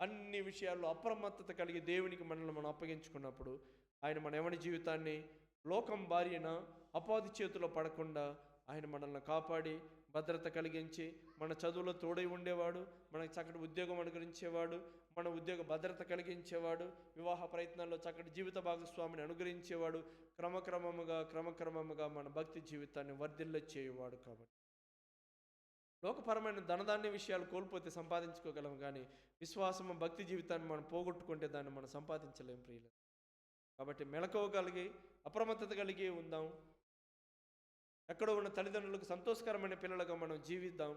అన్ని విషయాల్లో అప్రమత్తత కలిగి దేవునికి మనల్ని మనం అప్పగించుకున్నప్పుడు ఆయన మన యవ్వన జీవితాన్ని లోకం బారిన అపవాది చేతిలో పడకుండా ఆయన మనల్ని కాపాడి భద్రత కలిగించి, మన చదువులో తోడై ఉండేవాడు, మనకి చక్కటి ఉద్యోగం అనుగ్రహించేవాడు, మన ఉద్యోగ భద్రత కలిగించేవాడు, వివాహ ప్రయత్నాల్లో చక్కటి జీవిత భాగస్వామిని అనుగ్రహించేవాడు, క్రమక్రమముగా మన భక్తి జీవితాన్ని వర్ధిల్ల చేయవాడు. కాబట్టి లోకపరమైన ధనధాన్య విషయాలు కోల్పోతే సంపాదించుకోగలం, కానీ విశ్వాసము భక్తి జీవితాన్ని మనం పోగొట్టుకుంటే దాన్ని మనం సంపాదించలేం. ప్రియులు, కాబట్టి మెలకువ కలిగి అప్రమత్తత కలిగి ఉందాం. ఎక్కడో ఉన్న తల్లిదండ్రులకు సంతోషకరమైన పిల్లలుగా మనం జీవిద్దాం.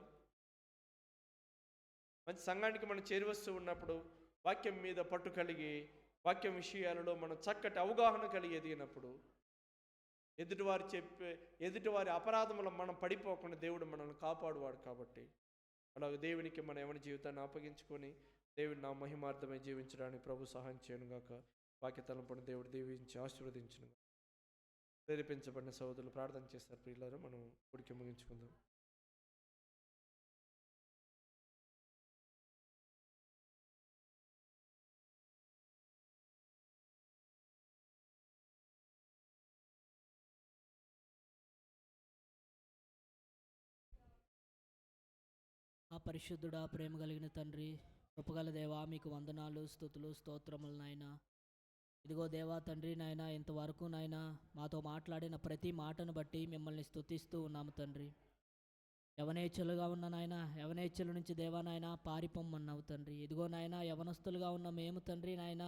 మంచి సంఘానికి మనం చేరివస్తూ ఉన్నప్పుడు వాక్యం మీద పట్టు కలిగి, వాక్యం విషయాలలో మనం చక్కటి అవగాహన కలిగి ఎదిగినప్పుడు ఎదుటివారి అపరాధములు మనం పడిపోకుండా దేవుడు మనల్ని కాపాడువాడు. కాబట్టి అలాగే దేవునికి మన యవ్వన జీవితాన్ని అప్పగించుకొని దేవుని నా మహిమార్థమై జీవించడానికి ప్రభు సహాయం చేయనుగాక. వాక్య తలంపును దేవుడు దీవించి ఆశీర్వదించును. ప్రేరేపించబడిన సహోదరులు ప్రార్థన చేస్తారు. ప్రియులారా, మనం ఉడికి ముగించుకుందాం. ఆ పరిశుద్ధుడా, ప్రేమ కలిగిన తండ్రి, కృపగల దేవా, మీకు వందనాలు, స్తుతులు, స్తోత్రములు నాయనా. ఇదిగో దేవా తండ్రి నాయన, ఇంతవరకు నాయన మాతో మాట్లాడిన ప్రతి మాటను బట్టి మిమ్మల్ని స్తుతిస్తూ ఉన్నాము తండ్రి. యవనేచ్ఛలుగా ఉన్న నాయన, యవనేచ్ఛల నుంచి దేవా నాయన పారిపోమ్మన్నావు తండ్రి. ఇదిగో నాయన, యవనస్తులుగా ఉన్న మేము తండ్రి నాయన,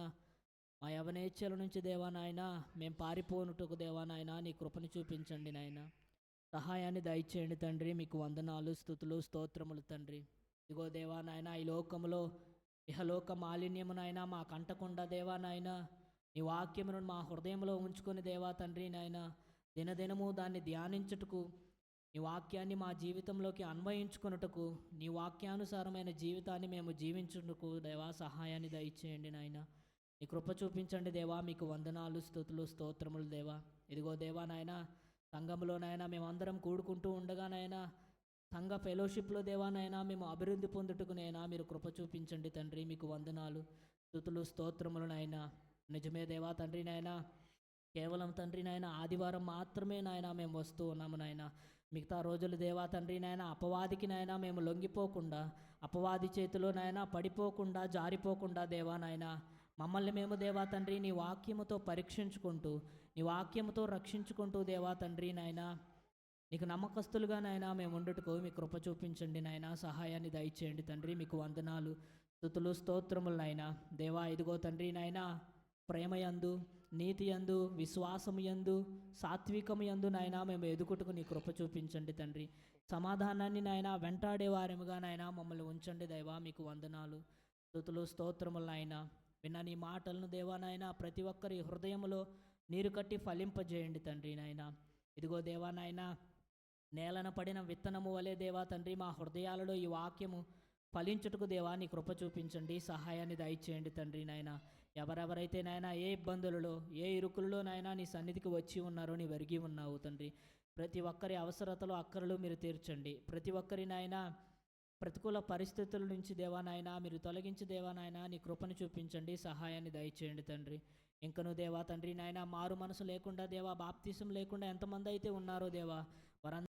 మా యవనేచ్ఛల నుంచి దేవా నాయన మేము పారిపోనుటకు దేవా నాయన నీ కృపను చూపించండి నాయన. సహాయాన్ని దయచేయండి తండ్రి. మీకు వందనాలు, స్తుతులు, స్తోత్రములు తండ్రి. ఇదిగో దేవా నాయన, ఈ లోకములో ఇహలోక మాలిన్యము నాయన మా కంటకుండా దేవా నాయన నీ వాక్యమును మా హృదయంలో ఉంచుకొని దేవా తండ్రి నాయన దినదినము దాన్ని ధ్యానించుటకు, నీ వాక్యాన్ని మా జీవితంలోకి అన్వయించుకొనుటకు, నీ వాక్యానుసారమైన జీవితాన్ని మేము జీవించుటకు దేవా సహాయాన్ని దయచేయండి నాయన. నీ కృప చూపించండి దేవా. మీకు వందనాలు, స్తుతులు, స్తోత్రములు దేవా. ఇదిగో దేవా నాయన, సంఘంలో నాయన మేమందరం కూడుకుంటూ ఉండగా నాయన సంఘ ఫెలోషిప్లో దేవా నాయన మేము అభివృద్ధి పొందుటకు నైనా మీరు కృప చూపించండి తండ్రి. మీకు వందనాలు, స్తుతులు, స్తోత్రములు నాయన. నిజమే దేవా తండ్రి నాయన, కేవలం తండ్రి నాయన ఆదివారం మాత్రమే నాయన మేము వస్తూ ఉన్నాము నాయన. మిగతా రోజులు దేవా తండ్రి నాయన అపవాదికి నాయన మేము లొంగిపోకుండా, అపవాది చేతిలో నాయన పడిపోకుండా, జారిపోకుండా దేవా నాయన మమ్మల్ని మేము దేవా తండ్రి నీ వాక్యముతో పరీక్షించుకుంటూ, నీ వాక్యముతో రక్షించుకుంటూ దేవా తండ్రి నాయన నీకు నమ్మకస్తులుగా నాయన మేము ఉండుటకు మీ కృప చూపించండి నాయన. సహాయాన్ని దయచేయండి తండ్రి. మీకు వందనాలు, స్తుతులు, స్తోత్రములు నాయన. దేవా ఇదిగో తండ్రి నాయన ప్రేమయందు, నీతి యందు, విశ్వాసము యందు, సాత్వికము యందు నాయన మేము ఎదుగుటకు నీ కృప చూపించండి తండ్రి. సమాధానాన్ని నాయన వెంటాడే వారముగా నాయన మమ్మల్ని ఉంచండి దేవా. మీకు వందనాలు, స్తుతులు, స్తోత్రములు నాయన. విన్న నీ మాటలను దేవా నాయన ప్రతి ఒక్కరి హృదయములో నీరు కట్టి ఫలింపజేయండి తండ్రి నాయన. ఇదిగో దేవా నాయన నేలన పడిన విత్తనము వలె దేవా తండ్రి మా హృదయాలలో ఈ వాక్యము ఫలించుటకు దేవా నీ కృప చూపించండి. సహాయాన్ని దయచేయండి తండ్రి నాయన. ఎవరెవరైతే నాయన ఏ ఇబ్బందులలో, ఏ ఇరుకులలో నాయన నీ సన్నిధికి వచ్చి ఉన్నారో నీ వెరిగి ఉన్నావు తండ్రి. ప్రతి ఒక్కరి అవసరతలు, అక్కరలు మీరు తీర్చండి. ప్రతి ఒక్కరి నాయన ప్రతికూల పరిస్థితుల నుంచి దేవా నాయన మీరు తొలగించి దేవా నాయన నీ కృపను చూపించండి. సహాయాన్ని దయచేయండి తండ్రి. ఇంకను దేవా తండ్రి నాయన మారు మనసు లేకుండా దేవా బాప్తీసం లేకుండా ఎంతమంది అయితే ఉన్నారో దేవా వారందరూ